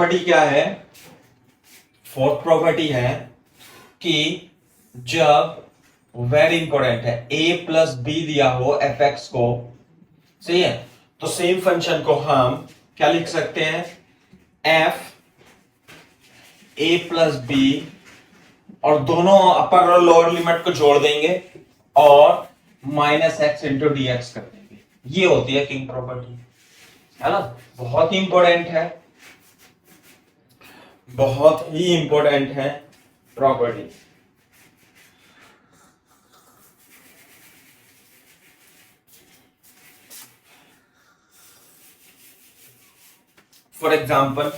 Property क्या है, fourth property है कि जब वेरी इंपॉर्टेंट है a प्लस बी दिया हो एफ एक्स को, सही है, तो सेम फंक्शन को हम क्या लिख सकते हैं, एफ ए प्लस बी, और दोनों अपर और लोअर लिमिट को जोड़ देंगे और minus x into D x कर देंगे। ये होती है किंग प्रॉपर्टी, है ना, बहुत ही इंपॉर्टेंट है, बहुत ही इंपॉर्टेंट है प्रॉपर्टी। फॉर एग्जाम्पल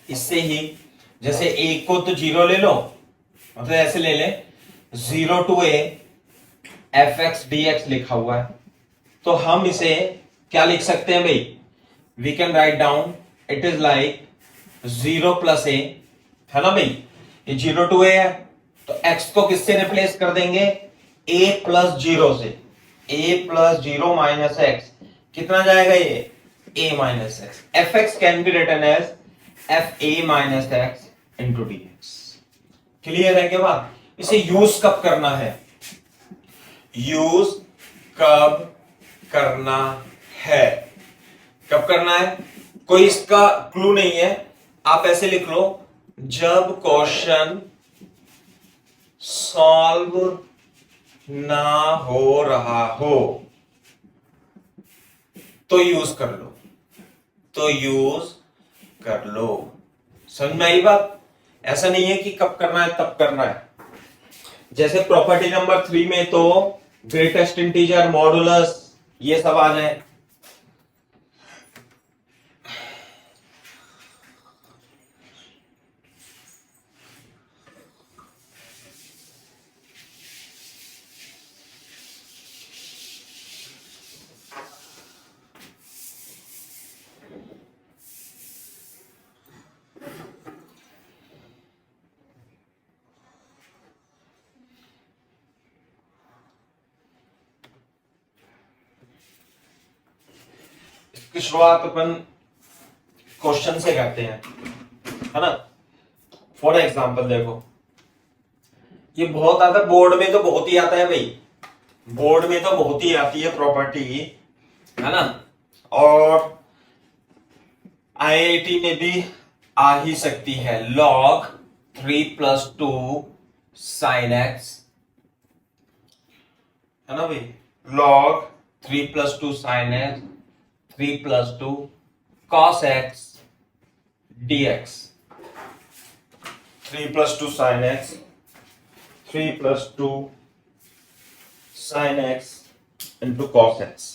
इससे ही, जैसे ए को तो जीरो ले लो, मतलब ऐसे ले ले, 0 to a f x d x लिखा हुआ है, तो हम इसे क्या लिख सकते हैं भाई, we can write down it is like 0 plus A, है ना भाई, ये 0 टू ए है, तो x को किससे रिप्लेस कर देंगे, a प्लस जीरो से, a plus zero minus x, कितना जाएगा ये, a minus x, f x can be written as f a minus x into D x. Clear है क्या बात। इसे यूज कब करना है, यूज कब करना है, कब करना है, कोई इसका क्लू नहीं है, आप ऐसे लिख लो, जब क्वेश्चन सॉल्व ना हो रहा हो तो यूज कर लो, तो यूज कर लो। समझ में आई बात, ऐसा नहीं है कि कब करना है तब करना है। जैसे प्रॉपर्टी नंबर 3 में तो ग्रेटेस्ट इंटीजर, मॉडुलस, ये सब आ जाए, इसकी शुरुआत अपन क्वेश्चन से करते हैं, है ना। फॉर एग्जाम्पल देखो, ये बहुत आता है बोर्ड में, तो बहुत ही आता है भाई, बोर्ड में तो बहुत ही आती है प्रॉपर्टी, है ना, और आईआईटी में भी आ ही सकती है, log 3 प्लस 2 साइन एक्स, है ना भाई, log 3 plus 2 sine x, 3 plus 2 cos x dx, 3 plus 2 sine x, 3 plus 2 sine x into cos x.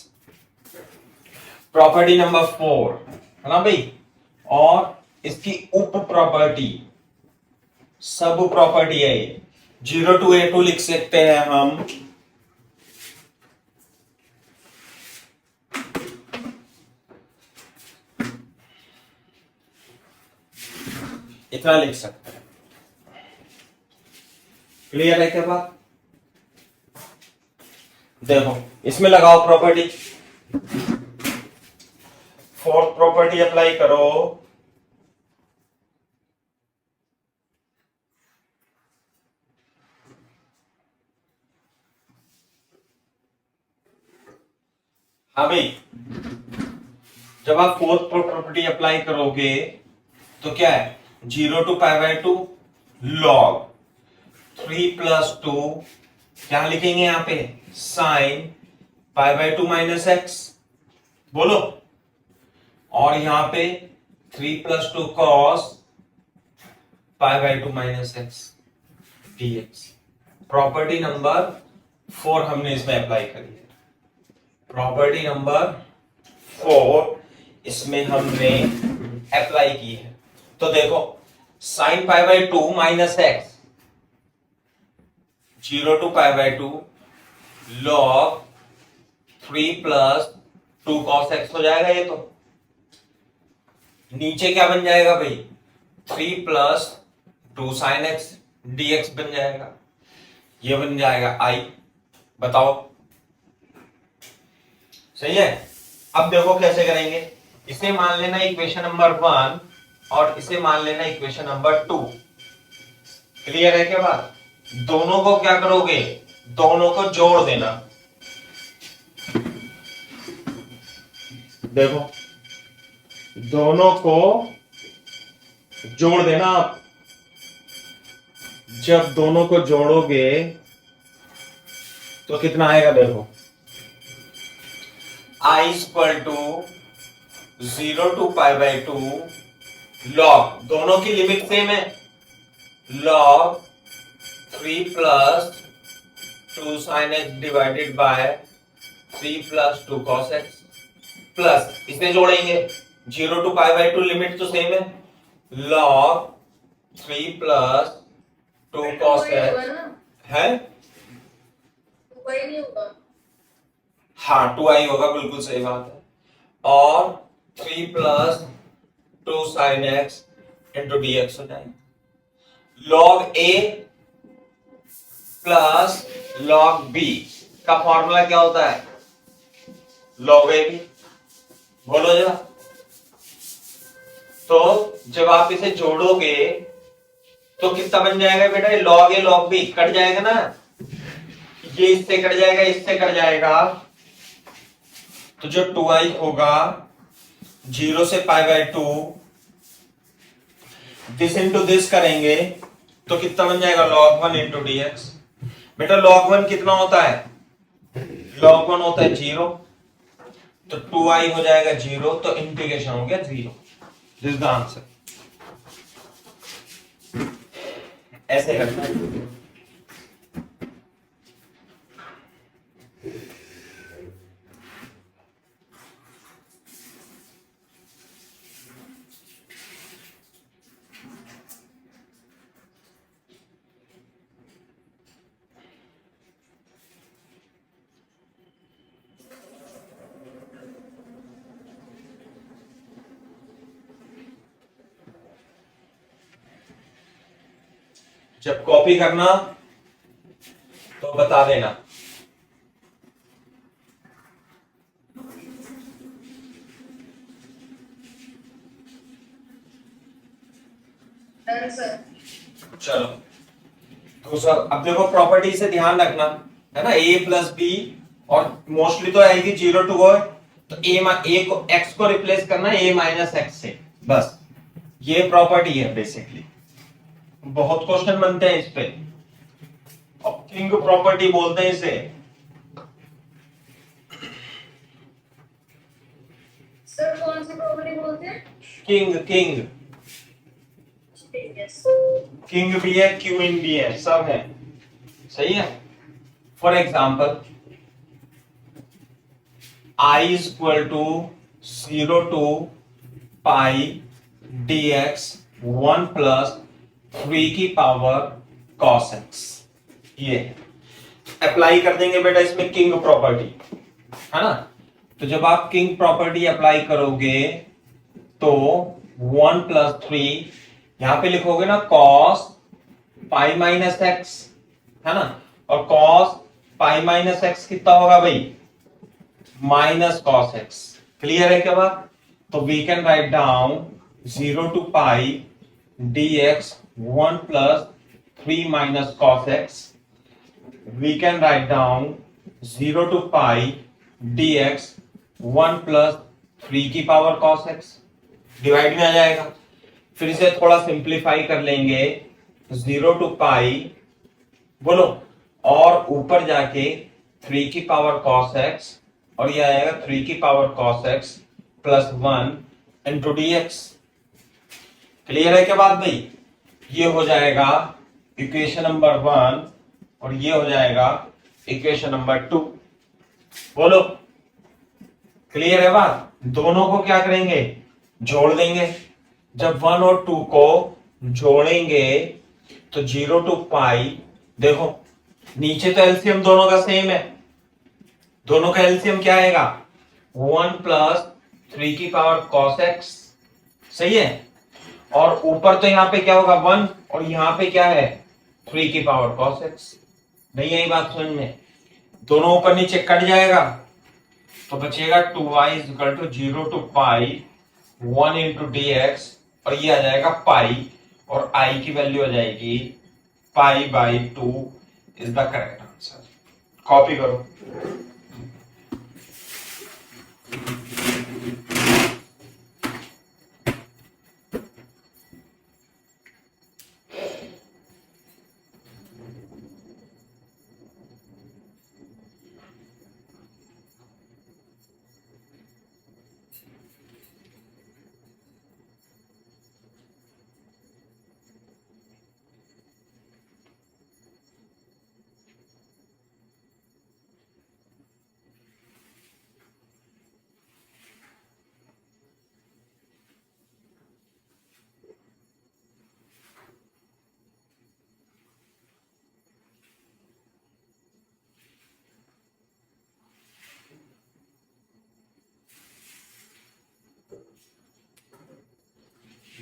Property number 4, है ना भाई, और इसकी उप प्रॉपर्टी, सब प्रॉपर्टी है ये, 0 टू a2 लिख सकते हैं हम, इतना लिख सकते हैं। क्लियर है क्या बात। देखो इसमें लगाओ प्रॉपर्टी, फोर्थ प्रॉपर्टी अप्लाई करो, हाँ भाई, जब आप फोर्थ प्रॉपर्टी अप्लाई करोगे तो क्या है, 0 to pi by 2 log 3 plus 2, क्या लिखेंगे यहां पे, sine pi by 2 minus x, बोलो, और यहां पे 3 plus 2 cos pi by 2 minus x d x. Property number 4 हमने इसमें अप्लाई करी है, प्रॉपर्टी नंबर 4 इसमें हमने अप्लाई की है। तो देखो sine pi by 2 minus x, 0 to pi by 2 log 3 plus 2 cos x हो जाएगा ये, तो नीचे क्या बन जाएगा भाई, 3 प्लस 2 साइन एक्स डीएक्स बन जाएगा, ये बन जाएगा आई। बताओ सही है। अब देखो कैसे करेंगे, इसे मान लेना इक्वेशन नंबर 1, और इसे मान लेना इक्वेशन नंबर 2। क्लियर है क्या बात? दोनों को क्या करोगे, दोनों को जोड़ देना। देखो दोनों को जोड़ देना आप। जब दोनों को जोड़ोगे तो कितना आएगा, देखो I equal to 0 to π/2 log, दोनों की लिमिट सेम है, log 3 plus 2 sin x divided by 3 plus 2 cos x, plus इसमें जोड़ेंगे 0 to π/2 लिमिट तो सेम है, लॉग 3 प्लस 2 cos x है, हाँ 2i होगा, बिल्कुल सही बात है, और 3 plus 2 sin x into dx हो जाएगा, log a plus log b का फॉर्मूला क्या होता है, log a b, बोलो जरा। तो जब आप इसे जोड़ोगे तो कितना बन जाएगा बेटा, log a log b cut जाएगा ना, ये इससे कट जाएगा, इससे कट जाएगा, तो जो 2i होगा 0 से π/2 दिस इंटू दिस करेंगे तो कितना बन जाएगा, log 1 इंटू dx। बेटा log 1 कितना होता है, log 1 होता है 0, तो 2i हो जाएगा 0, तो इंटीग्रेशन हो गया 0। This is the answer. ऐसे करना है। जब कॉपी करना तो बता देना। चलो दूसरा, अब देखो प्रॉपर्टी से ध्यान रखना है ना, a प्लस बी, और मोस्टली तो आएगी 0 to o, तो a को x को रिप्लेस करना है a माइनस एक्स से, बस ये प्रॉपर्टी है बेसिकली। बहुत क्वेश्चन बनते हैं इस पे, और किंग प्रॉपर्टी बोलते हैं इसे। सर कौन सी प्रॉपर्टी बोलते हैं? किंग, किंग किंग भी है, क्वीन भी है, सब है, सही है। For example i is equal to 0 to pi dx 1 plus 3 की पावर cos x, ये अप्लाई कर देंगे बेटा इसमें किंग प्रॉपर्टी, है ना। तो जब आप किंग प्रॉपर्टी अप्लाई करोगे तो 1 प्लस 3 यहां पे लिखोगे ना cos पाई माइनस एक्स, है ना, और cos पाई माइनस एक्स कितना होगा भाई, माइनस cos x। क्लियर है क्या बात? तो we can write down 0 to pi dx 1 plus 3 minus cos x, we can write down 0 to pi dx 1 plus 3 की पावर cos x, डिवाइड में आ जाएगा। फिर इसे थोड़ा सिंप्लीफाई कर लेंगे, 0 to पाई बोलो, और ऊपर जाके 3 की पावर cos x, और ये आएगा 3 की power cos x plus 1 into dx। Clear है क्या बात भाई? ये हो जाएगा इक्वेशन नंबर 1 और ये हो जाएगा इक्वेशन नंबर 2। बोलो क्लियर है बात? दोनों को क्या करेंगे, जोड़ देंगे। जब 1 और 2 को जोड़ेंगे तो 0 to पाई, देखो नीचे तो एलसीएम दोनों का सेम है, दोनों का एलसीएम क्या आएगा, 1 प्लस 3 की पावर cos x, सही है। और ऊपर तो यहां पे क्या होगा 1, और यहां पे क्या है 3 की पावर cos x। नहीं आई बात समझ में? दोनों ऊपर नीचे कट जाएगा तो बचेगा 2y is equal to 0 to pi 1 into dx और ये आ जाएगा पाई, और आई की वैल्यू आ जाएगी पाई by 2 is the correct answer. Copy करो।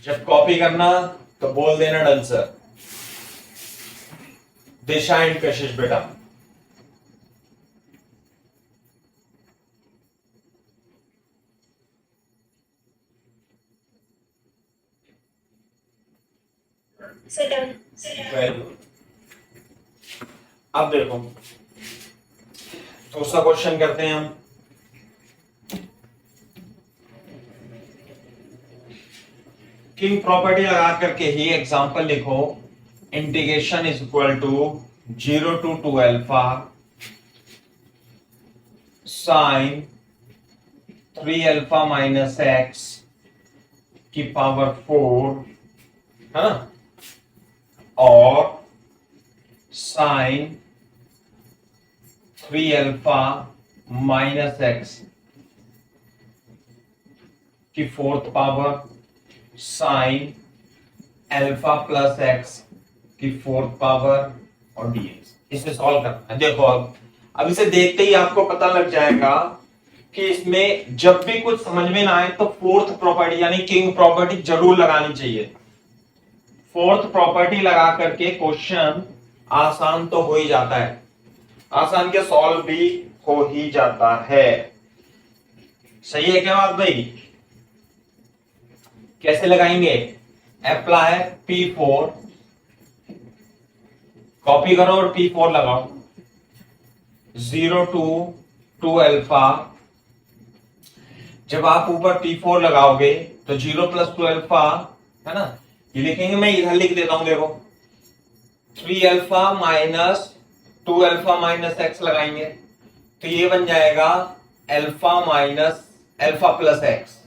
जब कॉपी करना तो बोल देना डन सर। दिशा एंड कशिश बेटा, सर डन। Very good. अब देखो दूसरा क्वेश्चन करते हैं हम। किंग प्रॉपर्टी लगा करके ही एग्जांपल लिखो। Integration is equal to 0 to 2 alpha sine 3 alpha minus x की पावर 4 है ना, और साइन 3 अल्फा माइनस एक्स की fourth power sine alpha plus x की फोर्थ पावर और डीएक्स। इसे सॉल्व करना है। देखो अब इसे देखते ही आपको पता लग जाएगा कि इसमें जब भी कुछ समझ में ना आए तो फोर्थ प्रॉपर्टी यानी किंग प्रॉपर्टी जरूर लगानी चाहिए। फोर्थ प्रॉपर्टी लगा करके क्वेश्चन आसान तो हो ही जाता है, आसान के सॉल्व भी हो ही जाता है। सही है क्या बात भाई? कैसे लगाएंगे? अप्लाई P4, कॉपी करो और P4 लगाओ। 0 to 2 अल्फा, जब आप ऊपर P4 लगाओगे तो 0 प्लस 2 अल्फा है ना, ये लिखेंगे, मैं इधर लिख देता हूं। देखो 3 alpha minus 2 alpha minus x लगाएंगे तो ये बन जाएगा alpha minus alpha plus x.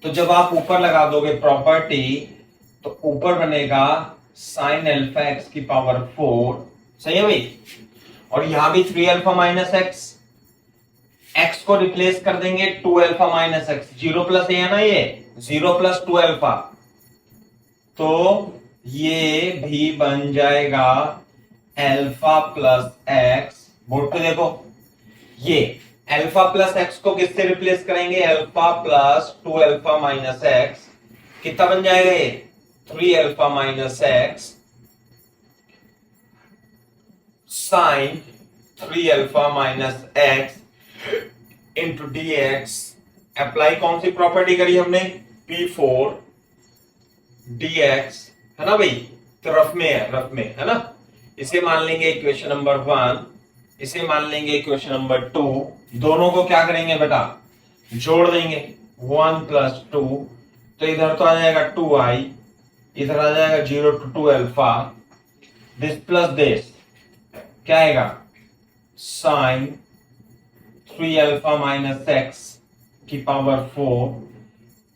तो जब आप ऊपर लगा दोगे प्रॉपर्टी तो ऊपर बनेगा साइन अल्फा एक्स की पावर 4। सही है भाई? और यहां भी 3 अल्फा माइनस एक्स, एक्स को रिप्लेस कर देंगे 2 अल्फा माइनस एक्स। 0 प्लस है ना, ये 0 प्लस 2 अल्फा, तो ये भी बन जाएगा अल्फा प्लस एक्स। बोर्ड पे देखो, ये अल्फा प्लस एक्स को किससे रिप्लेस करेंगे? Alpha plus 2 alpha minus x. कितना बन जाएगा ये? 3 alpha minus x sine 3 alpha minus x into D x. Apply कौन सी प्रॉपर्टी करी हमने? P4 dx है ना भाई, तो रफ में है, रफ में है ना। इसे मान लेंगे इक्वेशन नंबर 1, इसे मान लेंगे इक्वेशन नंबर 2। दोनों को क्या करेंगे बेटा? जोड़ देंगे 1 प्लस 2, तो इधर तो आ जाएगा 2i, इधर आ जाएगा 0 to 2 alpha, this plus this क्या आएगा? साइन 3 अल्फा माइनस एक्स की पावर 4,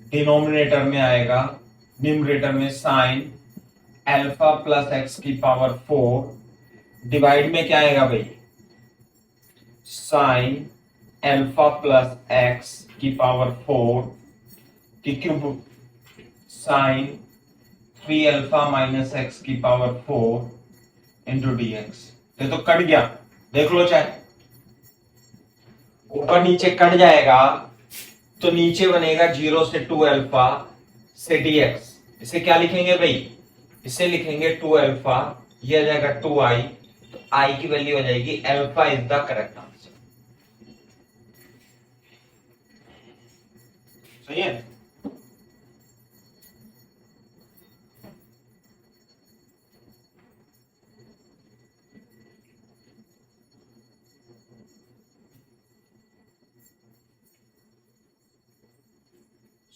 डिनोमिनेटर में आएगा, न्यूमरेटर में साइन अल्फा प्लस एक्स की पावर 4, डिवाइड में क्या आएगा भाई? साइन अल्फा प्लस एक्स की पावर 4 की cube sign 3 alpha minus x की पावर 4 इंटू डी एक्स। ये तो कट गया, देख लो, चाहे ऊपर नीचे कट जाएगा तो नीचे बनेगा 0 से 2 अल्फा से dx। इसे क्या लिखेंगे भाई? इसे लिखेंगे 2 अल्फा, ये आ जाएगा 2i, तो i की वैल्यू आ जाएगी alpha is the correct answer. सही है?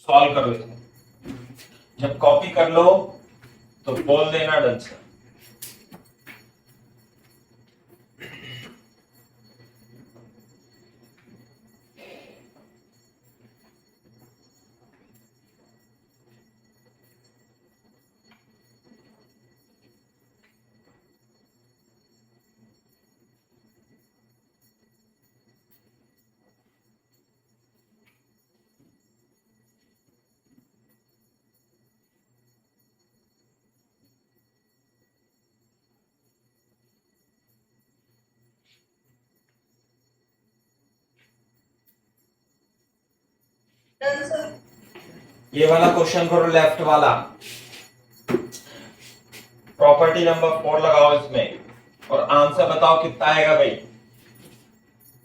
सॉल्व करो इसे। जब कॉपी कर लो तो बोल देना डन से। Done sir. ये वाला क्वेश्चन करो, लेफ्ट वाला। प्रॉपर्टी नंबर 4 लगाओ इसमें और आंसर बताओ कितना आएगा भाई।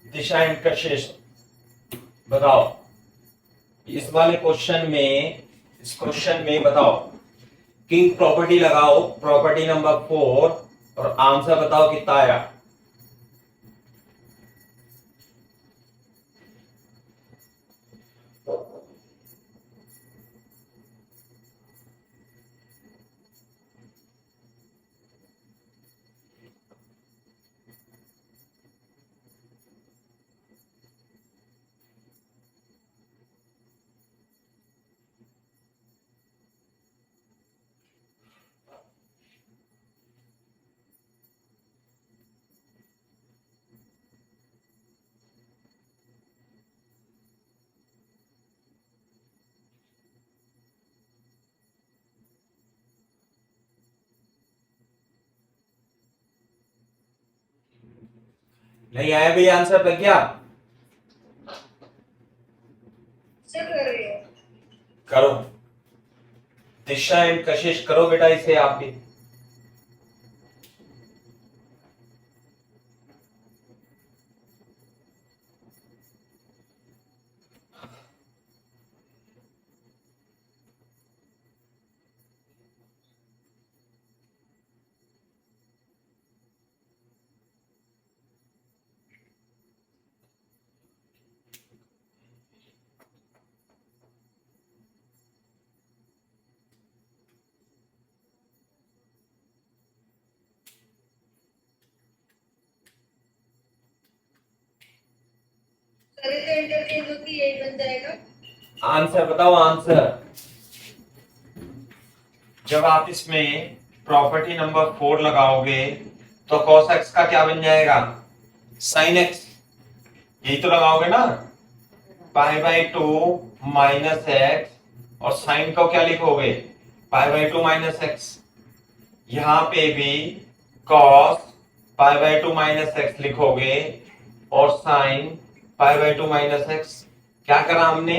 दिशा एंड कशिश बताओ। इस वाले क्वेश्चन में, इस क्वेश्चन में बताओ कि प्रॉपर्टी लगाओ, प्रॉपर्टी नंबर 4 और आंसर बताओ कितना आया। नहीं आया भाई आंसर पे क्या सर कर रही है। करो। दिशा एंड कशिश करो बेटा इसे आप भी। सर इसे इंटरचेंज होती यही बन जाएगा। आंसर बताओ आंसर। जब आप इसमें प्रॉपर्टी नंबर 4 लगाओगे तो cos x का क्या बन जाएगा, sin x। यही तो लगाओगे ना, π/2 माइनस एक्स, और साइन को क्या लिखोगे, π/2 माइनस एक्स। यहां पे भी cos π/2 माइनस एक्स लिखोगे और साइन π/2 माइनस एक्स। क्या करा हमने,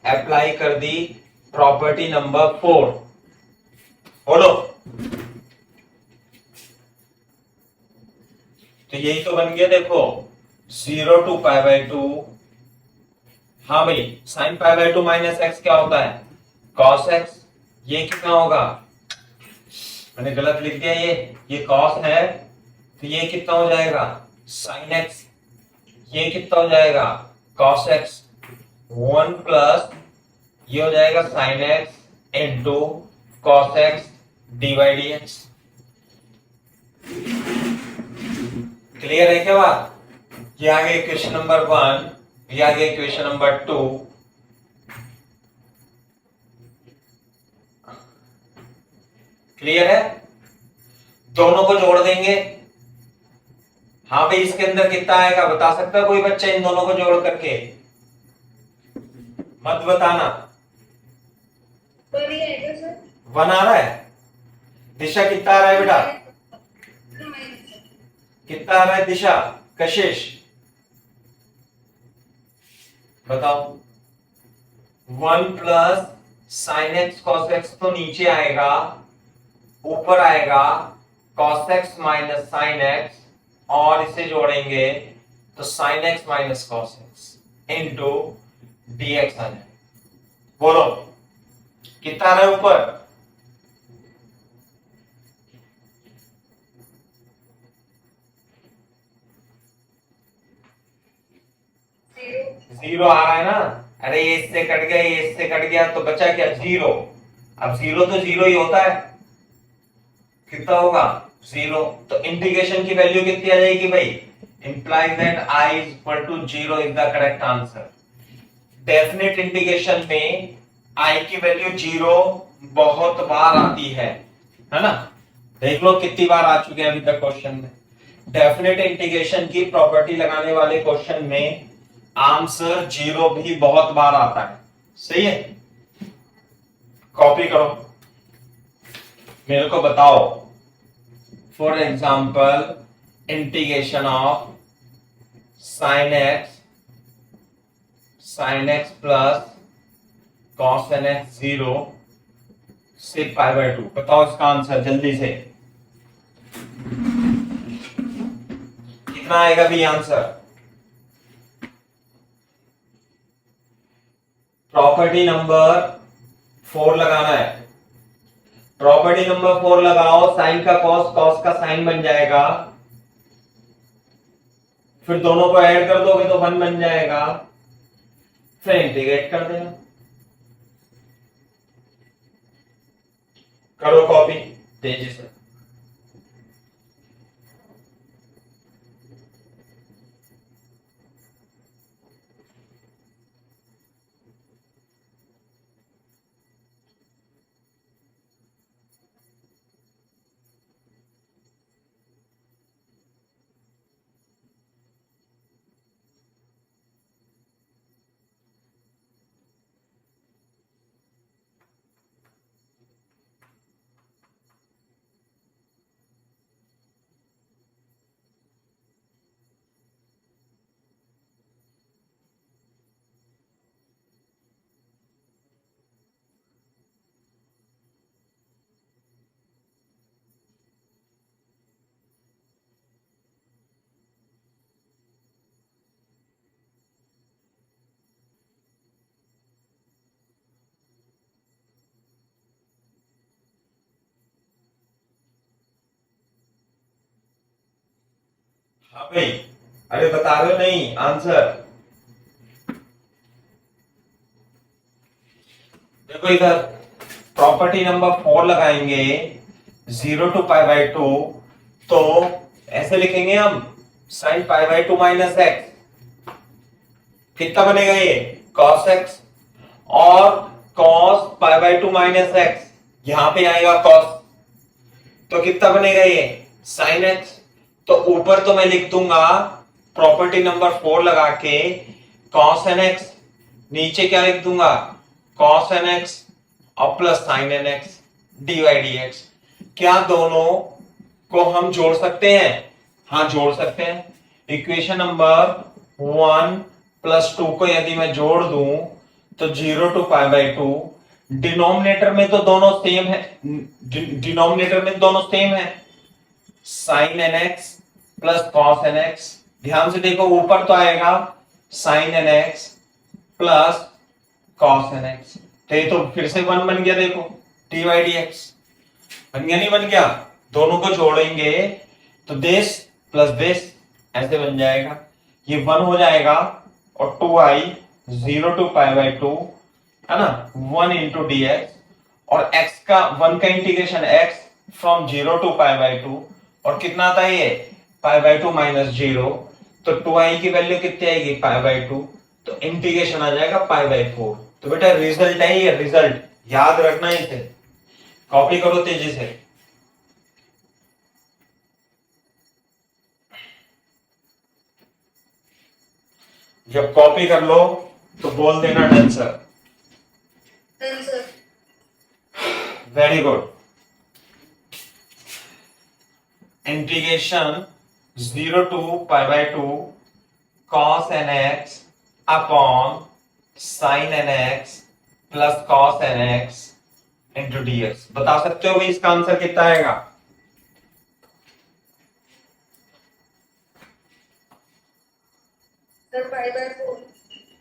अप्लाई कर दी प्रॉपर्टी नंबर 4। बोलो, तो यही तो बन गया देखो, 0 to π/2। हाँ भाई, साइन π/2 माइनस एक्स क्या होता है, cos x। ये कितना होगा, मैंने गलत लिख दिया, ये cos है तो ये कितना हो जाएगा, sin x। ये कितना हो जाएगा, cos x। 1 प्लस ये हो जाएगा sin x into cos x dx। Clear है क्या बात। ये आ गया इक्वेशन नंबर 1, ये आ गया इक्वेशन नंबर 2। क्लियर है, दोनों को जोड़ देंगे। हाँ भाई, इसके अंदर कितना आएगा बता सकता है कोई बच्चा, इन दोनों को जोड़ करके, मत बताना। बन ही आएगा सर। 1 आ रहा है। दिशा कितना आ रहा है बेटा, कितना आ रहा है दिशा, कशिश बताओ। 1 plus sine x cos x तो नीचे आएगा, ऊपर आएगा cos x minus sine x, और इसे जोड़ेंगे तो sine x minus cos x into dx आ जाएगा। बोलो कितना आ रहा है ऊपर, जीरो आ रहा है ना, अरे ये इससे कट गया, ये इससे कट गया, तो बचा क्या? जीरो। अब जीरो तो जीरो ही होता है, कितना होगा? जीरो। तो इंटीग्रेशन की वैल्यू कितनी आ जाएगी भाई? Implies that I is equal to zero is the correct answer. Definite integration में आई की वैल्यू जीरो बहुत बार आती है ना? देख लो कितनी बार आ चुके हैं अभी तक क्वेश्चन में। डेफिनेट इंटीग्रेशन की प्रॉपर्टी लगाने वाले क्वेश्चन में आंसर जीरो भी बहुत बार आता है। सही है, कॉपी करो, मेरे को बताओ। For example integration of sine x plus cos n x zero से पाई बाय टू। बताओ इसका आंसर जल्दी से कितना आएगा भी आंसर? प्रॉपर्टी नंबर 4 लगाना है। प्रॉपर्टी नंबर 4 लगाओ, साइन का कॉस, कॉस का साइन बन जाएगा, फिर दोनों को ऐड कर दोगे तो 1 बन जाएगा, फिर इंटीग्रेट कर देना। करो कॉपी तेजी से। हाँ भाई, अरे बता रहे हो नहीं आंसर? देखो इधर प्रॉपर्टी नंबर 4 लगाएंगे, 0 टू पाई बाय 2, तो ऐसे लिखेंगे हम, sine pi by 2 minus x, कितना बनेगा ये? Cos x. और cos pi by 2 minus x, यहां पे आएगा कॉस, तो कितना बनेगा ये? Sine x. तो ऊपर तो मैं लिख दूंगा प्रॉपर्टी नंबर 4 लगा के कॉस एन एक्स, नीचे क्या लिख दूंगा? कॉस एन एक्स और plus sine n x d y d x. क्या दोनों को हम जोड़ सकते हैं? हाँ जोड़ सकते हैं। इक्वेशन नंबर 1 प्लस 2 को यदि मैं जोड़ दूं तो 0 टू पाई बाय 2, डिनोमिनेटर में तो दोनों सेम है, डिनोमिनेटर में दोनों सेम है, sine n x plus cos n x. ध्यान से देखो ऊपर तो आएगा sine n x plus cos n x, तो ये तो फिर से 1 बन गया, देखो डी वाई डी एक्स बन गया, नहीं बन गया? दोनों को जोड़ेंगे तो दिस प्लस दिस ऐसे बन जाएगा, ये 1 हो जाएगा, और 2i 0 टू पाई बाय 2 है ना, 1 इंटू डी एक्स, और x का 1 का integration x from 0 to pi by 2, और कितना आता है ये? पाई बाय 2 माइनस 0, तो 2i की वैल्यू कितनी आएगी? पाई बाय 2, तो इंटीग्रेशन आ जाएगा पाई बाय 4। तो बेटा रिजल्ट है ये, रिजल्ट याद रखना है इसे, कॉपी करो तेजी से। जब कॉपी कर लो तो बोल देना done sir. Done sir. Very good. Integration 0 to pi by 2 cos n x upon sin n x plus cos n x into dx। बता सकते हो भाई इसका आंसर कितना आएगा? Sir pi by 4।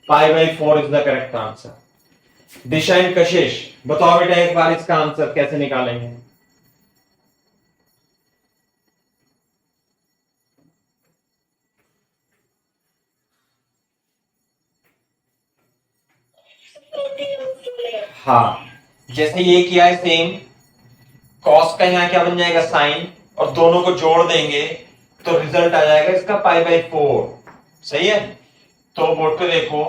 Pi by 4 is the correct answer. Disha and Kashish बताओ बेटा एक बार इसका आंसर कैसे निकालेंगे? हाँ, जैसे ये किया है सेम, कॉस का यहाँ क्या बन जाएगा साइन, और दोनों को जोड़ देंगे तो रिजल्ट आ जाएगा इसका पाई बाई 4। सही है, तो बोर्ड पे देखो,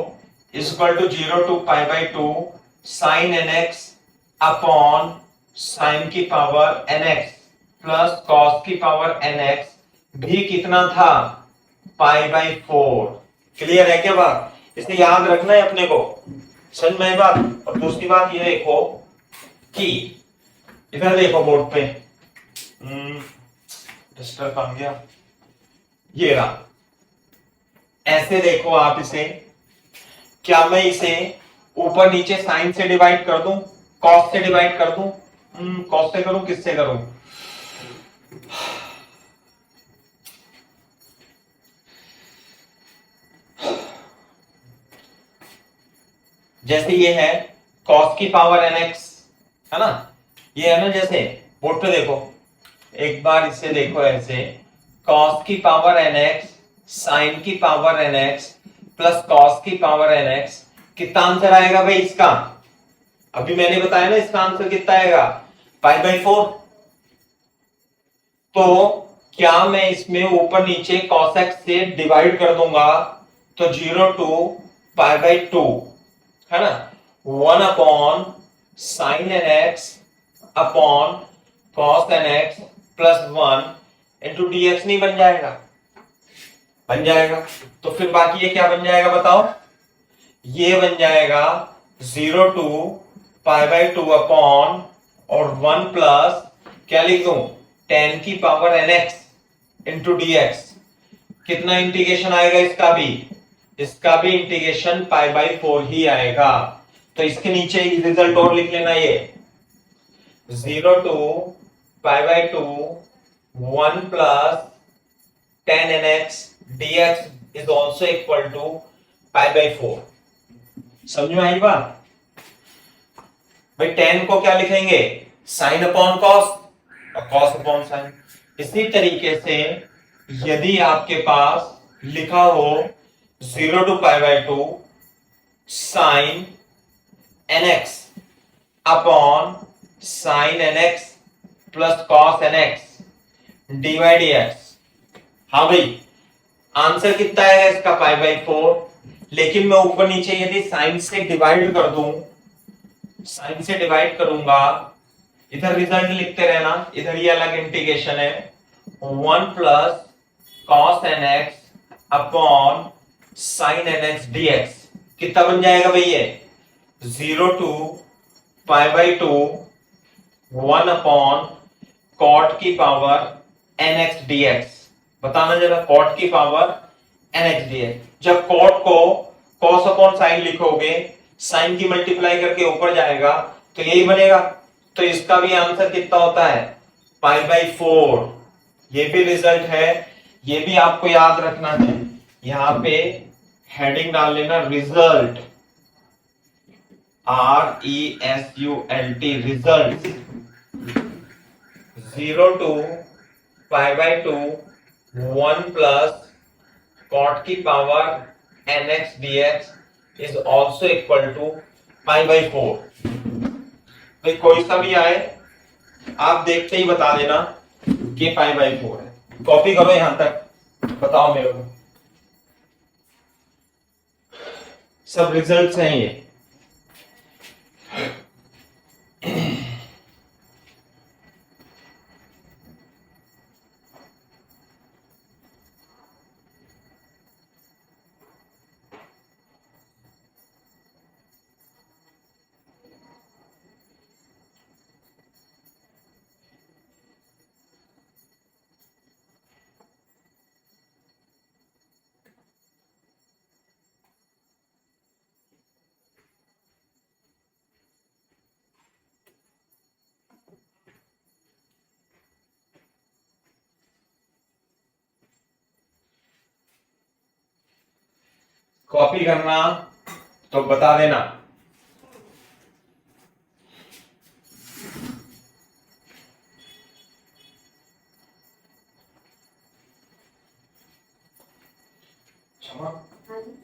is equal to 0 to pi by 2 sine n x upon sine की power n x plus cos की पावर एन एक्स भी कितना था, पाई बाई 4। क्लियर है क्या बात? इसे याद रखना है अपने को, समझ में आई बात? और दूसरी बात ये देखो कि इधर देखो बोर्ड पे, डिस्टर्ब बन गया, ये रहा, ऐसे देखो आप इसे, क्या मैं इसे ऊपर नीचे साइन से डिवाइड कर दूं, कॉस से डिवाइड कर दूं? कॉस से करूं, किससे करूं? जैसे ये है cos की पावर nx, है ना, ये है ना, जैसे बोर्ड पे देखो, एक बार इसे देखो ऐसे, cos की पावर nx sin की पावर nx प्लस cos की पावर nx, कितना आंसर आएगा भाई इसका? अभी मैंने बताया ना इसका आंसर कितना आएगा, पाई बाई 4। तो क्या मैं इसमें ऊपर नीचे cos x से डिवाइड कर दूंगा तो 0 टू पाई बाई 2, है ना, 1 upon sine n x upon cos n x plus 1 into D x नहीं बन जाएगा? बन जाएगा। तो फिर बाकी ये क्या बन जाएगा बताओ? ये बन जाएगा 0 टू पाई बाई 2 अपॉन और 1 प्लस क्या लिख दूं, टेन की power n x into D x. कितना इंटीग्रेशन आएगा इसका भी? इसका भी इंटीग्रेशन पाई बाई 4 ही आएगा। तो इसके नीचे रिजल्ट और लिख लेना, ये 0 to pi by 2 1 plus tan n x d x is also equal to pi by 4। समझ में आई बात? भाई टेन को क्या लिखेंगे, साइन अपॉन कॉस और कॉस अपॉन साइन। इसी तरीके से यदि आपके पास लिखा हो 0 to pi by 2 sine n x upon sine n x plus cos n x d y d x, हाँ भाई आंसर कितना है इसका, पाई बाई 4। लेकिन मैं ऊपर नीचे यदि साइन से डिवाइड कर दूं, साइन से डिवाइड करूंगा, इधर रिजल्ट लिखते रहना, इधर ये अलग इंटीग्रेशन है, 1 plus cos n x upon sine n x d x, कितना बन जाएगा भाई ये, 0 to pi by 2 1 upon cot की पावर एन एक्स डीएक्स। बताना जरा, कॉट की पावर एन एक्स डीएक्स। जब कॉट को कॉस अपॉन साइन लिखोगे, साइन की मल्टीप्लाई करके ऊपर जाएगा तो यही बनेगा। तो इसका भी आंसर कितना होता है, पाई बाई 4। ये भी रिजल्ट है, ये भी आपको याद रखना है। यहां पे हेडिंग डाल लेना result, RESULT, result. 0 to pi by 2 1 प्लस कॉट की power nx dx is also equal to pi by 4। भाई कोई सा भी आए आप देखते ही बता देना कि पाई बाई 4 है। कॉपी करो यहां तक, बताओ मेरे को, सब रिजल्ट्स हैं ये। कॉपी करना तो बता देना।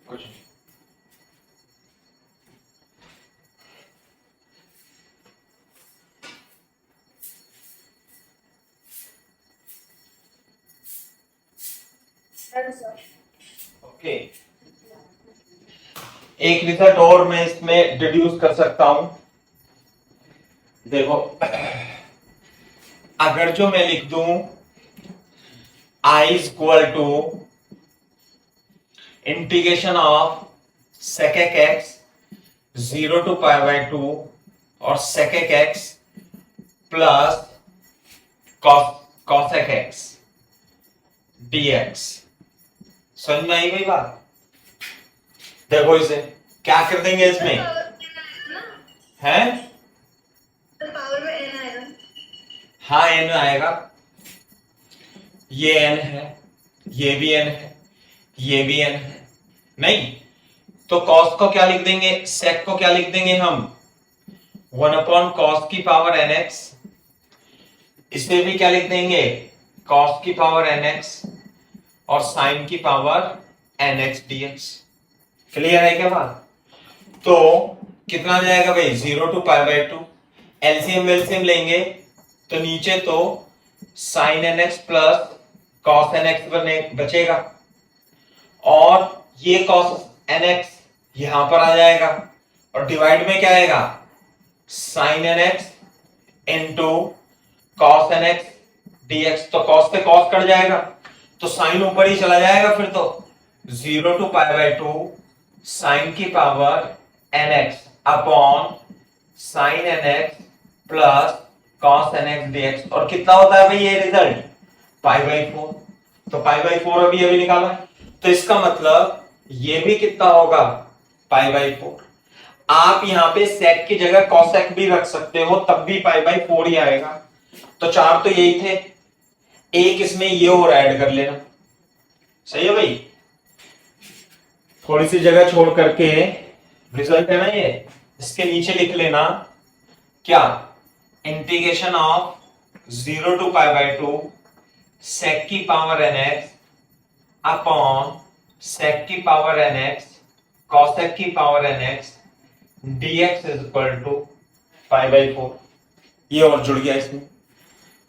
कुछ डन सर। ओके, एक रिजल्ट और मैं इसमें डिड्यूस कर सकता हूं। देखो, अगर जो मैं लिख दूं I is equal to integration of sec x 0 to pi by 2 और sec x plus cos x dx, समझ में आई गई बात? देखो इसे क्या कर देंगे इसमें, है पावर में n आएगा। हाँ n आएगा, ये n है, ये भी n है, ये भी n है, नहीं तो cos को क्या लिख देंगे, sec को क्या लिख देंगे हम 1 cos की पावर nx, इसे भी क्या लिख देंगे cos की पावर nx और sin की पावर nx dx। क्लियर है क्या बात? तो कितना आ जाएगा भाई 0 to pi by 2, LCM LCM लेंगे तो नीचे तो sin nx plus cos nx बचेगा और ये cos nx यहां पर आ जाएगा और डिवाइड में क्या आएगा sin nx into cos nx dx, तो cos से cos कट जाएगा तो sin ऊपर ही चला जाएगा, फिर तो 0 to pi by 2 sin की power nx upon sin nx plus cos nx dx, और कितना होता है भाई ये रिजल्ट पाई बाई 4, तो पाई बाई 4 अभी अभी निकाला, तो इसका मतलब ये भी कितना होगा पाई बाई 4। आप यहां पे sec की जगह cosec भी रख सकते हो, तब भी पाई बाई 4 ही आएगा। तो चार तो यही थे, एक इसमें ये और ऐड कर लेना, सही है भाई? थोड़ी सी जगह छोड़ करके रिजल्ट है ना ये, इसके नीचे लिख लेना क्या, integration of 0 to pi by 2 sec की पावर nx अपॉन sec की पावर nx cosec की power nx dx is equal to pi by 4। ये और जुड़ गया इसमें,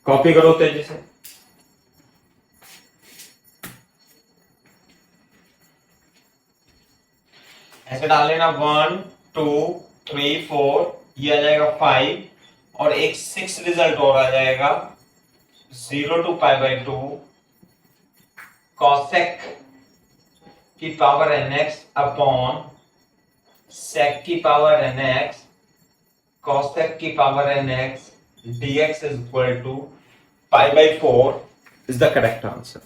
कॉपी करो तेजी से। ऐसे डाल लेना 1 2 3 4, ये आ जाएगा 5 और एक 6 रिजल्ट और आ जाएगा 0 to pi by 2 cosec की पावर nx अपॉन sec की पावर nx cosec की power nx dx is equal to pi by 4 is the correct answer।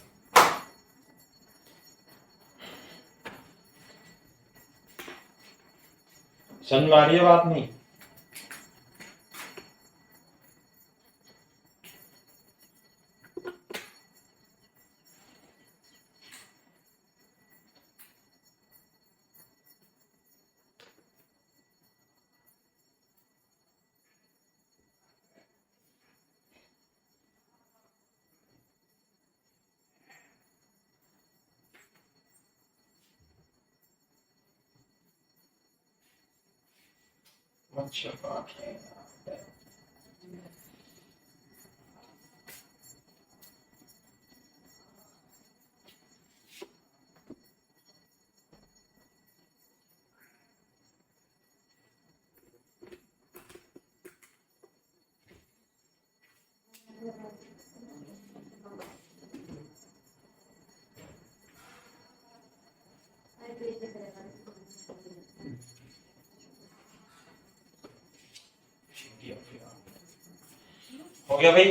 समझ में आ रही है बात? नहीं अच्छा बात है। हो गया भाई?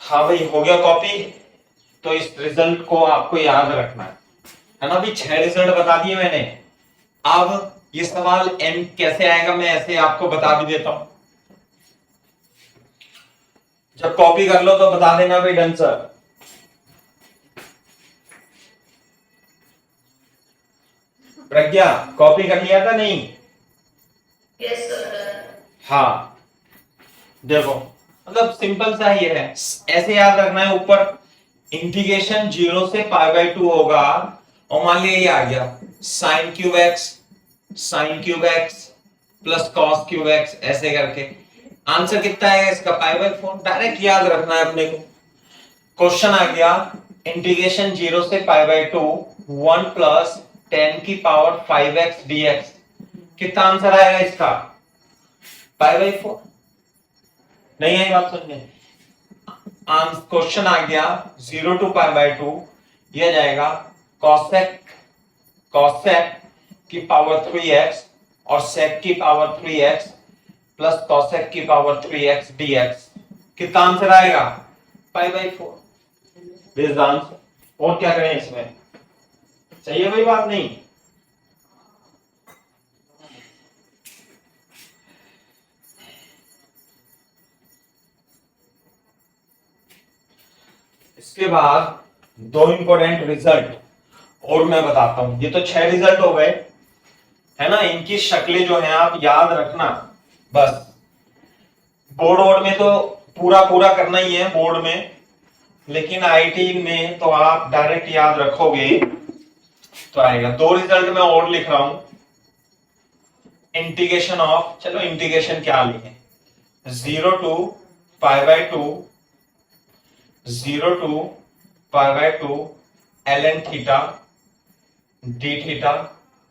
हाँ भाई, हो गया कॉपी? तो इस रिजल्ट को आपको याद रखना है ना भाई। 6 रिजल्ट बता दिए मैंने। अब ये सवाल n कैसे आएगा मैं ऐसे आपको बता भी देता हूं, जब कॉपी कर लो तो बता देना भाई डन सर। प्रज्ञा कॉपी कर लिया था नहीं? Yes sir. हाँ देखो, मतलब सिंपल सा ही है, ऐसे याद रखना है। ऊपर इंटीग्रेशन 0 से पाई बाई 2 होगा और मान लिया ये आ गया sine cube x plus cos cube x, ऐसे करके आंसर कितना आएगा इसका π/4। डायरेक्ट याद रखना है अपने को। क्वेश्चन आ गया इंटीग्रेशन 0 से π/2 1 प्लस 10 की पावर 5x dx, कितना आंसर आएगा इसका π/4। नहीं आई बात समझ में? क्वेश्चन आ गया 0 to π/2, यह जाएगा cosec की पावर 3x और sec की पावर 3x प्लस cosec की पावर 3x dx, कितना आंसर आएगा π/4। This is answer. और क्या करें इसमें, चाहिए कोई बात नहीं। इसके बाद दो इंपॉर्टेंट रिजल्ट और मैं बताता हूं। ये तो 6 रिजल्ट हो गए है ना, इनकी शक्लें जो है आप याद रखना बस। बोर्ड में तो पूरा करना ही है बोर्ड में, लेकिन आईटी में तो आप डायरेक्ट याद रखोगे तो आएगा। दो रिजल्ट मैं और लिख रहा हूं। इंटीग्रेशन ऑफ, चलो इंटीग्रेशन क्या लिखे, 0 to π/2 ln theta d theta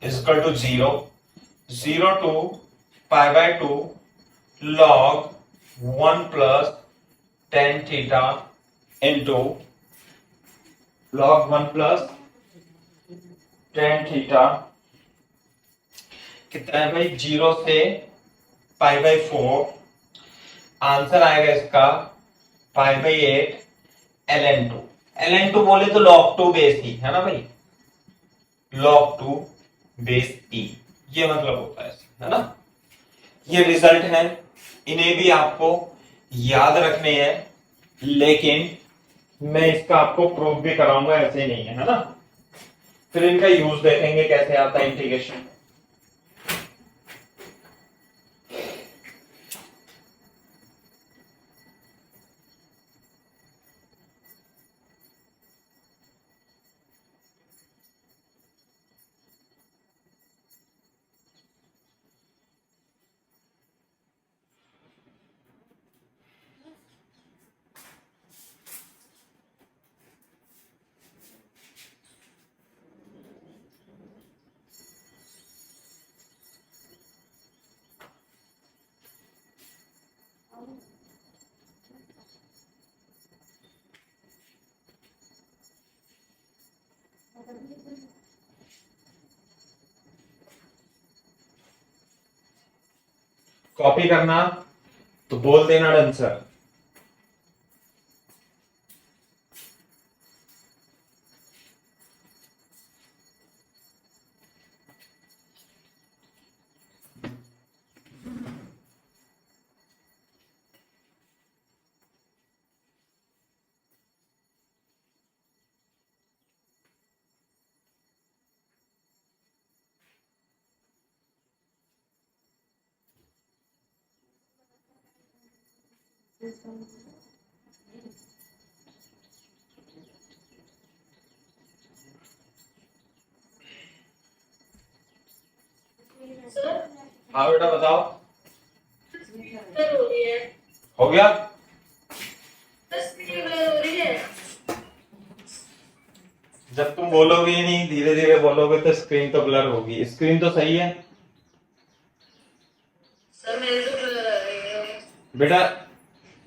is equal to 0 to π/2 log 1 plus tan theta into log 1 plus tan theta, कितना है भाई 0 से π/4, आंसर आएगा इसका π/8 ln2 बोले तो log 2 बेस ई है ना भाई, log 2 बेस ई, ये मतलब होता है ना। ये रिजल्ट है, इन्हें भी आपको याद रखने हैं, लेकिन मैं इसका आपको प्रूफ भी कराऊंगा, ऐसे नहीं है ना। फिर इनका यूज देखेंगे कैसे आता है इंटीग्रेशन। कॉपी करना तो बोल देना आंसर। सर हाँ बेटा बताओ, सर हो रही है, हो गया। बस ब्लर हो रही है। जब तुम बोलोगे ही नहीं, धीरे धीरे बोलोगे तो स्क्रीन तो ब्लर होगी। स्क्रीन तो सही है सर, मेरे तो ब्लर आ रही है। बेटा।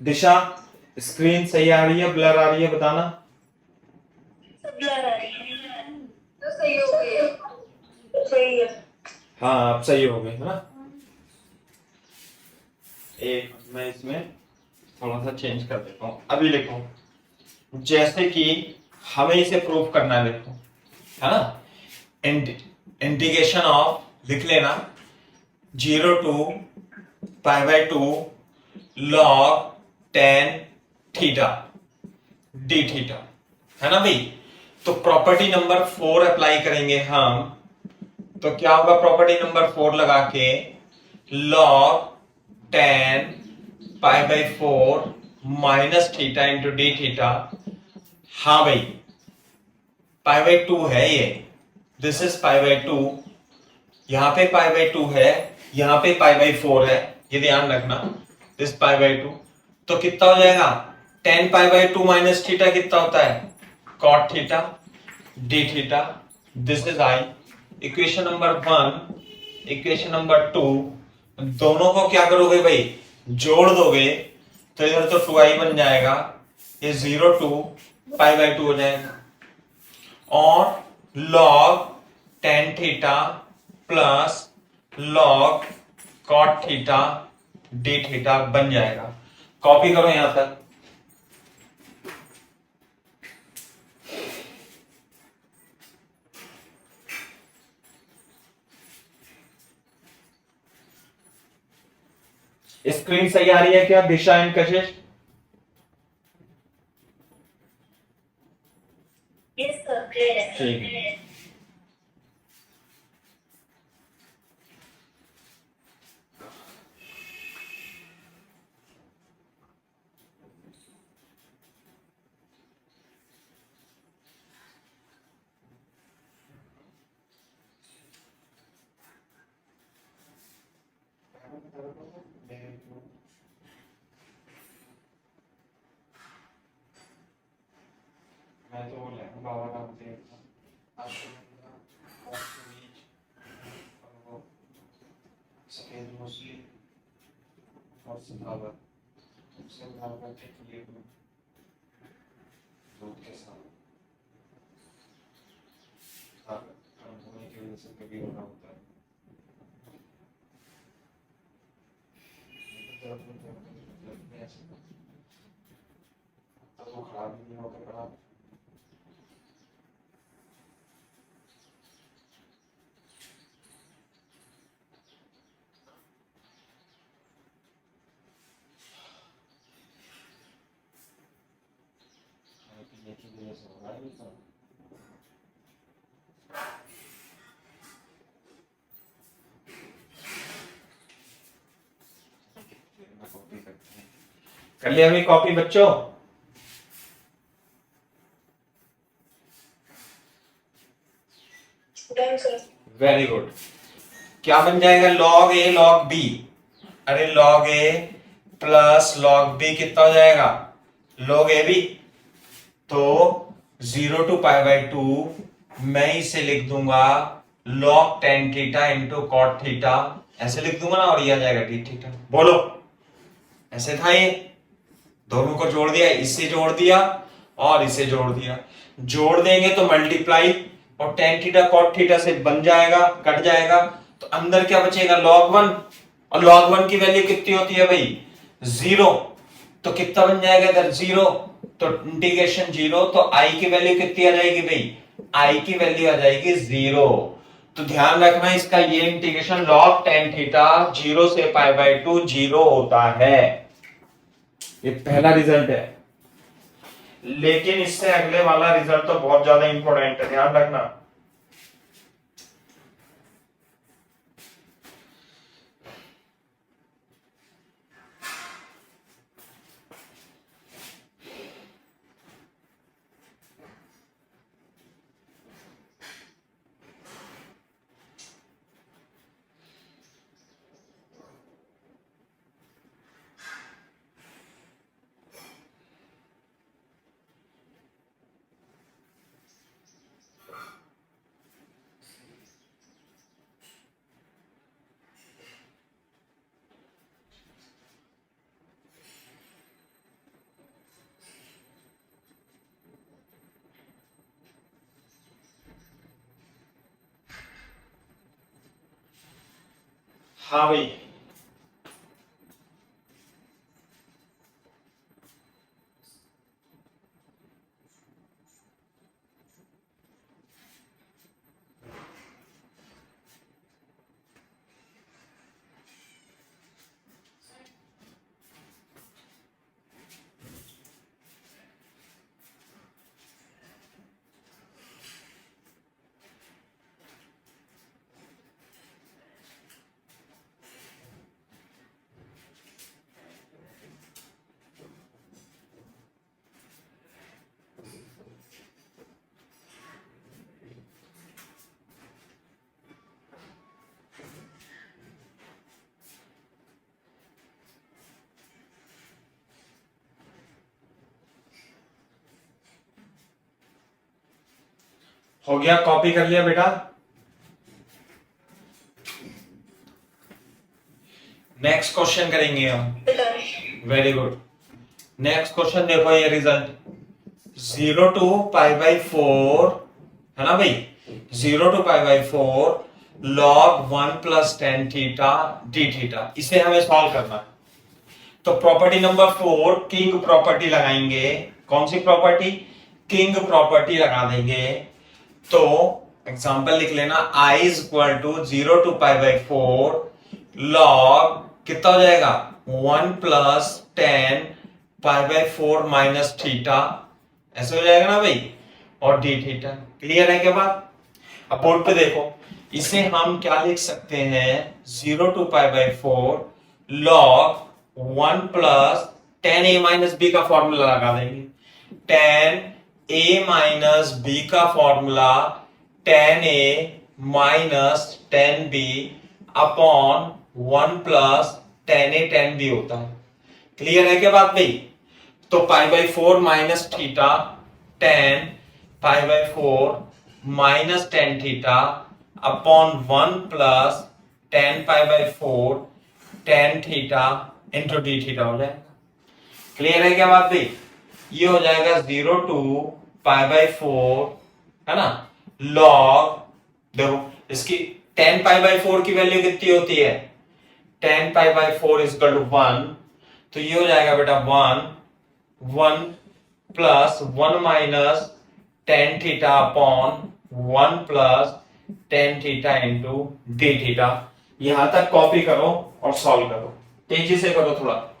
दिशा, स्क्रीन सही आ रही है ब्लर आ रही है, बताना। ब्लर आ रही है तो सही हो गई है, सही है। हाँ अब सही हो गई है ना। एक मैं इसमें थोड़ा सा चेंज कर देता हूँ। अभी लिखो, जैसे कि हमें इसे प्रूफ करना है, देखो है ना। इंटीग्रेशन ऑफ लिख लेना 0 to π/2 log tan theta d theta, है ना भाई। तो प्रॉपर्टी नंबर 4 अप्लाई करेंगे हम, तो क्या होगा प्रॉपर्टी नंबर 4 लगा के, log tan π/4 minus theta into D theta. हाँ भाई π/2 है ये, this is pi by two, यहां पे पाई बाई टू है, यहां पे पाई बाई फोर है, ये ध्यान रखना। दिस पाई बाई टू, तो कितना हो जाएगा, tan pi by two minus theta कितना होता है, cot theta d theta. This is I. Equation number one, equation number two, दोनों को क्या करोगे भाई, जोड़ दोगे तो इधर तो टू आई बन जाएगा, ये zero to pi by two हो जाएगा, और log tan theta plus log cot theta d theta बन जाएगा। कॉपी करो यहां तक। स्क्रीन सही आ रही है क्या दिशा and Kashish? Yes sir, clear है। ठीक है। मैं तो बोल रहा बाबा का मुझे सफेद मछली और सितावर दूध के साथ होने की वजह से कभी होना होता है। तो खराब नहीं होगा खराब। कर लिया अभी कॉपी बच्चों? Done sir. Very good. क्या बन जाएगा, लॉग ए लॉग बी, अरे log a plus log b कितना हो जाएगा, लॉग ए बी। तो zero to pi by two मैं इसे लिख दूंगा log tan theta into cot theta, ऐसे लिख दूंगा ना, और ये आ जाएगा डी थीटा। बोलो, ऐसे था ये, दोनों को जोड़ दिया, इसे जोड़ दिया और इसे जोड़ दिया, जोड़ देंगे तो मल्टीप्लाई, और टेन थीटा कॉट थीटा से बन जाएगा, कट जाएगा, तो अंदर क्या बचेगा, लॉग वन, और लॉग वन की वैल्यू कितनी होती है भाई, जीरो, तो कितना बन जाएगा इधर, जीरो, तो इंटीग्रेशन जीरो, तो आई की वैल्यू कितनी आ जाएगी भाई, आई की वैल्यू आ जाएगी जीरो। तो ध्यान रखना इसका, ये integration log tan theta zero से पाई बाई टू जीरो होता है, ये पहला रिजल्ट है। लेकिन इससे अगले वाला रिजल्ट तो बहुत ज्यादा इंपॉर्टेंट है, ध्यान रखना। हाँ भाई, हो गया, कॉपी कर लिया बेटा। नेक्स्ट क्वेश्चन करेंगे हम। Very good. नेक्स्ट क्वेश्चन देखो, ये रिजल्ट 0 to π/4 है ना भाई, 0 to π/4 log 1 + tan theta d theta, इसे हमें सॉल्व करना है। तो प्रॉपर्टी नंबर 4 किंग प्रॉपर्टी लगाएंगे। कौन सी प्रॉपर्टी? किंग प्रॉपर्टी लगा देंगे। तो एग्जांपल लिख लेना, i = 0 to π/4 log कितना हो जाएगा 1 + tan π/4 - थीटा, ऐसे हो जाएगा ना भाई, और d थीटा। क्लियर है क्या बात? अब बोर्ड पे देखो, इसे हम क्या लिख सकते हैं, 0 to π/4 log 1 + tan a - b का फॉर्मूला लगा देंगे। tan a - b का formula tan a - tan b upon 1 + tan a tan b होता है। क्लियर है क्या बात भाई? तो π/4 - theta tan π/4 - tan theta upon 1 + tan π/4 tan theta into D theta हो जाएगा। क्लियर है क्या बात भाई? ये हो जाएगा 0 to π/4 है ना, log, देखो इसकी tan π/4 की वैल्यू कितनी होती है, tan π/4 = 1, तो ये हो जाएगा बेटा 1 + 1 - tan theta upon 1 + tan theta into D theta. यहां तक कॉपी करो और सॉल्व करो, तेजी से करो थोड़ा।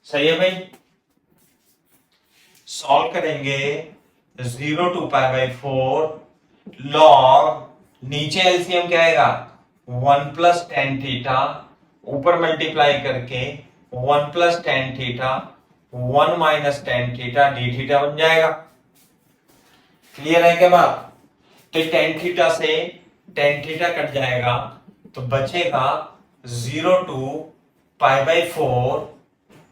सही है भाई, सॉल्व करेंगे 0 to π/4 log, नीचे एलसीएम क्या आएगा 1 + tan थीटा, ऊपर मल्टीप्लाई करके 1 + tan theta 1 - tan theta d theta बन जाएगा। क्लियर है क्या बात? तो tan थीटा से tan थीटा कट जाएगा, तो बचेगा 0 to π/4,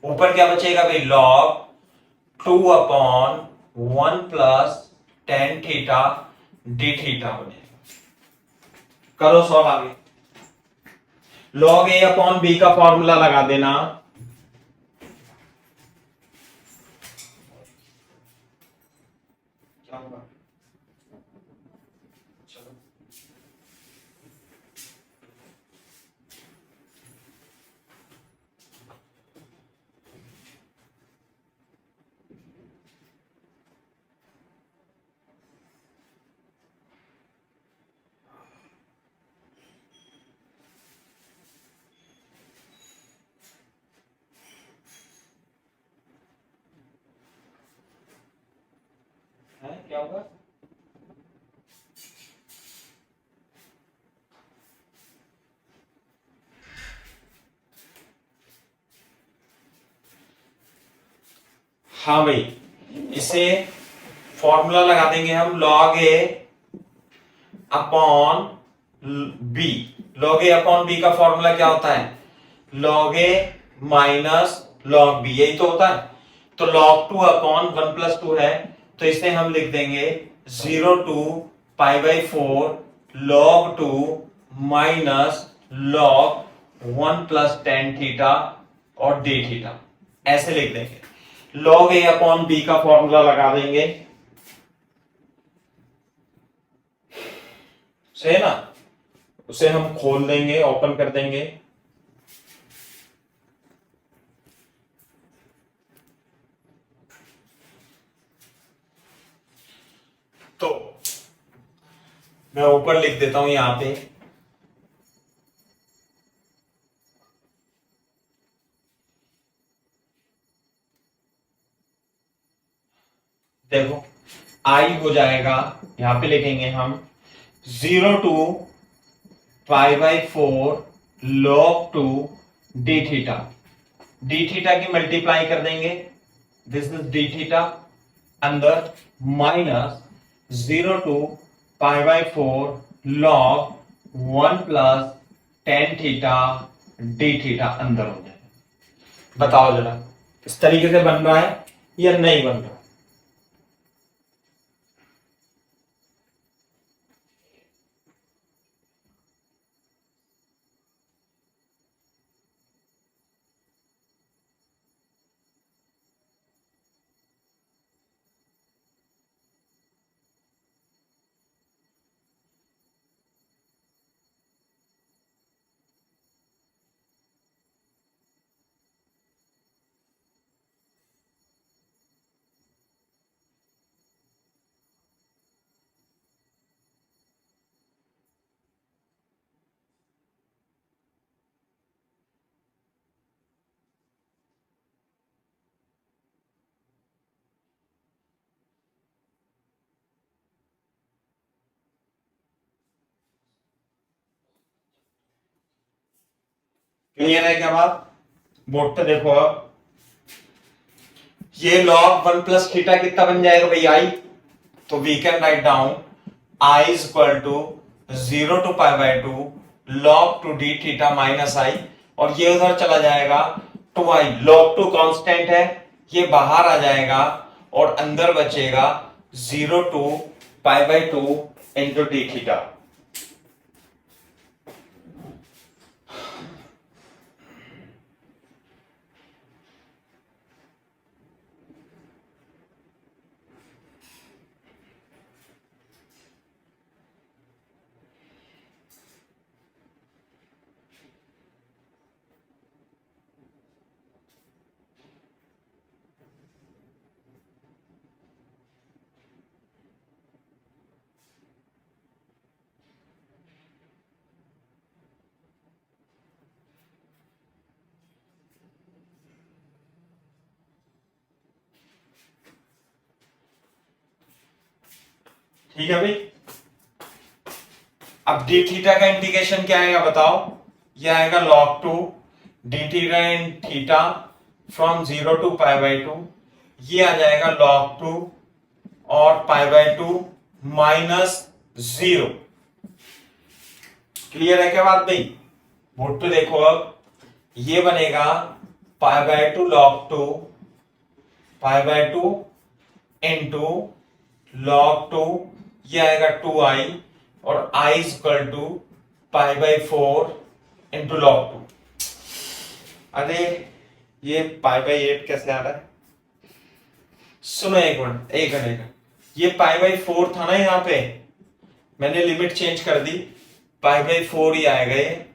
ऊपर क्या बचेगा भाई, log 2/1 + tan theta d theta हो जाएगा। करो सॉल्व आगे। log a/b का फॉर्मूला लगा देना। क्या होगा, चलो है क्या होगा, हाँ भाई, इसे फॉर्मूला लगा देंगे हम, log a/b। log a/b का फॉर्मूला क्या होता है, log a - log b, यही तो होता है। तो log 2/1 + 2 है, तो इसे हम लिख देंगे 0 to π/4 log 2 - log 1 + tan theta और d थीटा, ऐसे लिख देंगे। log a/b का फॉर्मूला लगा देंगे, सही है ना, उसे हम खोल देंगे, ओपन कर देंगे। मैं ऊपर लिख देता हूं यहां पे, देखो आई हो जाएगा, यहां पे लिखेंगे हम 0 to π/4 log 2 d theta. D theta की मल्टीप्लाई कर देंगे, दिस इज डी थीटा, अंदर minus 0 to π/4 log 1 plus tan theta d theta अंदर हो जाएगा। बताओ जरा इस तरीके से बन रहा है या नहीं बन रहा? क्लियर है क्या बात? बोर्ड पे देखो अब, ये log 1 प्लस थीटा कितना बन जाएगा भाई आई, तो we can write down I is equal to 0 to π/2 log 2 d theta minus I, और ये उधर चला जाएगा 2i, log 2 कांस्टेंट है, ये बाहर आ जाएगा और अंदर बचेगा 0 to π/2 इंटू डी थीटा। ठीक है भाई, अब डी थीटा का इंटीग्रेशन क्या आएगा बताओ, यह आएगा log 2 D theta in theta from 0 to π/2, ये आ जाएगा log 2 और π/2 माइनस 0। क्लियर है क्या बात भाई? बोर्ड पे देखो अब, ये बनेगा π/2 log 2 π/2 इंटू log 2, ये आएगा 2i और i is equal to π/4 into log 2। अरे ये π/8 कैसे आ रहा है? सुनो एक मिनट, ये π/4 था ना, यहाँ पे मैंने लिमिट चेंज कर दी, π/4 ही आएगा ये,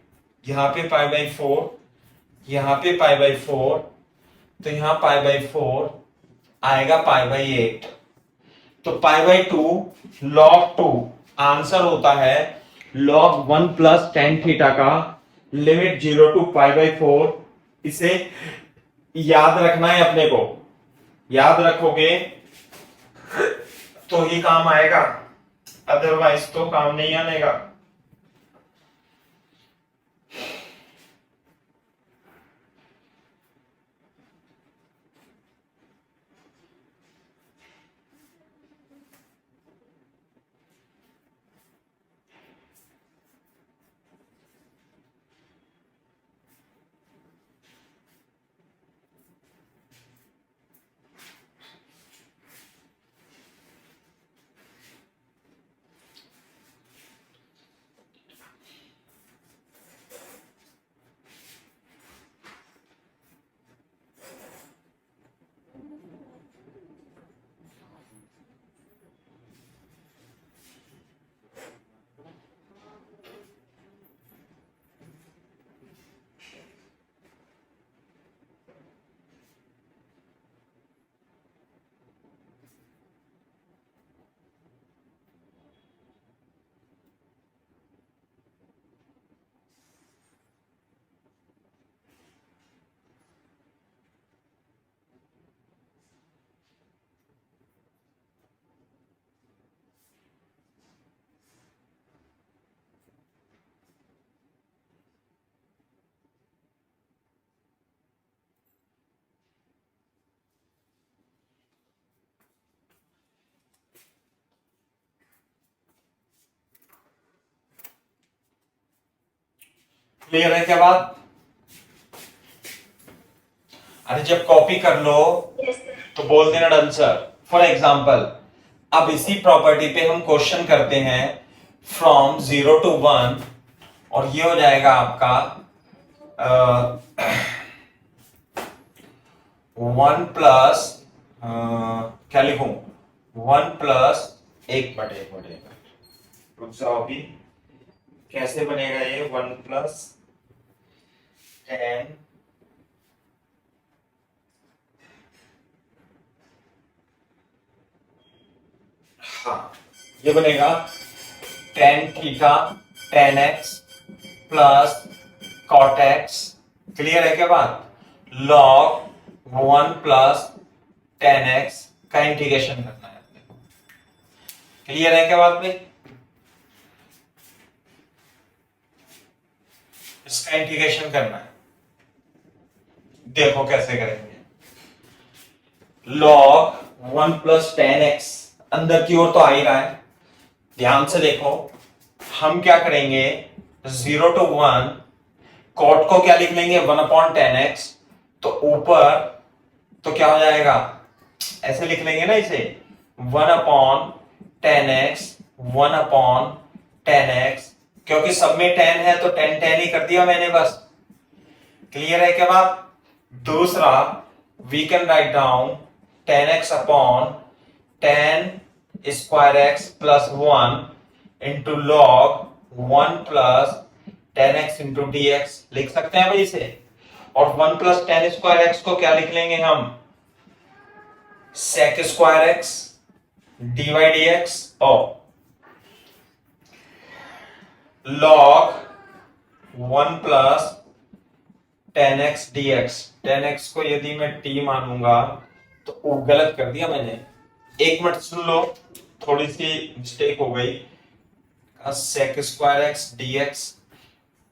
यहाँ पे π/4, यहाँ पे π/4, तो यहाँ π/4 आएगा π/8, तो π/2 log 2 आंसर होता है log 1 प्लस टेन थीटा का लिमिट 0 to π/4। इसे याद रखना है अपने को, याद रखोगे तो ही काम आएगा, अदरवाइज तो काम नहीं आनेगा। क्लियर है क्या बात? अरे जब कॉपी कर लो यस सर। तो बोल देना डन सर। फॉर एग्जाम्पल अब इसी प्रॉपर्टी पे हम क्वेश्चन करते हैं फ्रॉम 0 to 1 और ये हो जाएगा आपका 1 प्लस क्या लिखूं 1 प्लस एक मिनट रुक जाओ अभी। कैसे बनेगा ये 1 प्लस 10 हाँ ये बनेगा tan theta tan x plus cot x। Clear है क्या बात? log 1 प्लस tan x का इंटीग्रेशन करना है अपने को। क्लियर है क्या बात भाई? इसका इंटीग्रेशन करना है। देखो कैसे करेंगे। log 1 प्लस tan x अंदर की ओर तो आ ही रहा है, ध्यान से देखो। हम क्या करेंगे 0 to 1 cot को क्या लिख लेंगे 1 अपॉन tan x, तो ऊपर तो क्या हो जाएगा ऐसे लिख लेंगे ना इसे 1 upon tan x 1 upon tan x, क्योंकि सब में tan है तो tan tan ही कर दिया मैंने बस। क्लियर है क्या बात? दूसरा we can write down tan x upon tan square x plus 1 into log 1 plus tan x into dx लिख सकते हैं भाई इसे। और 1 प्लस tan स्क्वायर x को क्या लिख लेंगे हम sec square x dy dx और log 1 plus tan x dx। tan x को यदि मैं t मानूंगा तो वो गलत कर दिया मैंने, एक मिनट सुन लो, थोड़ी सी मिस्टेक हो गई। sec स्क्वायर x dx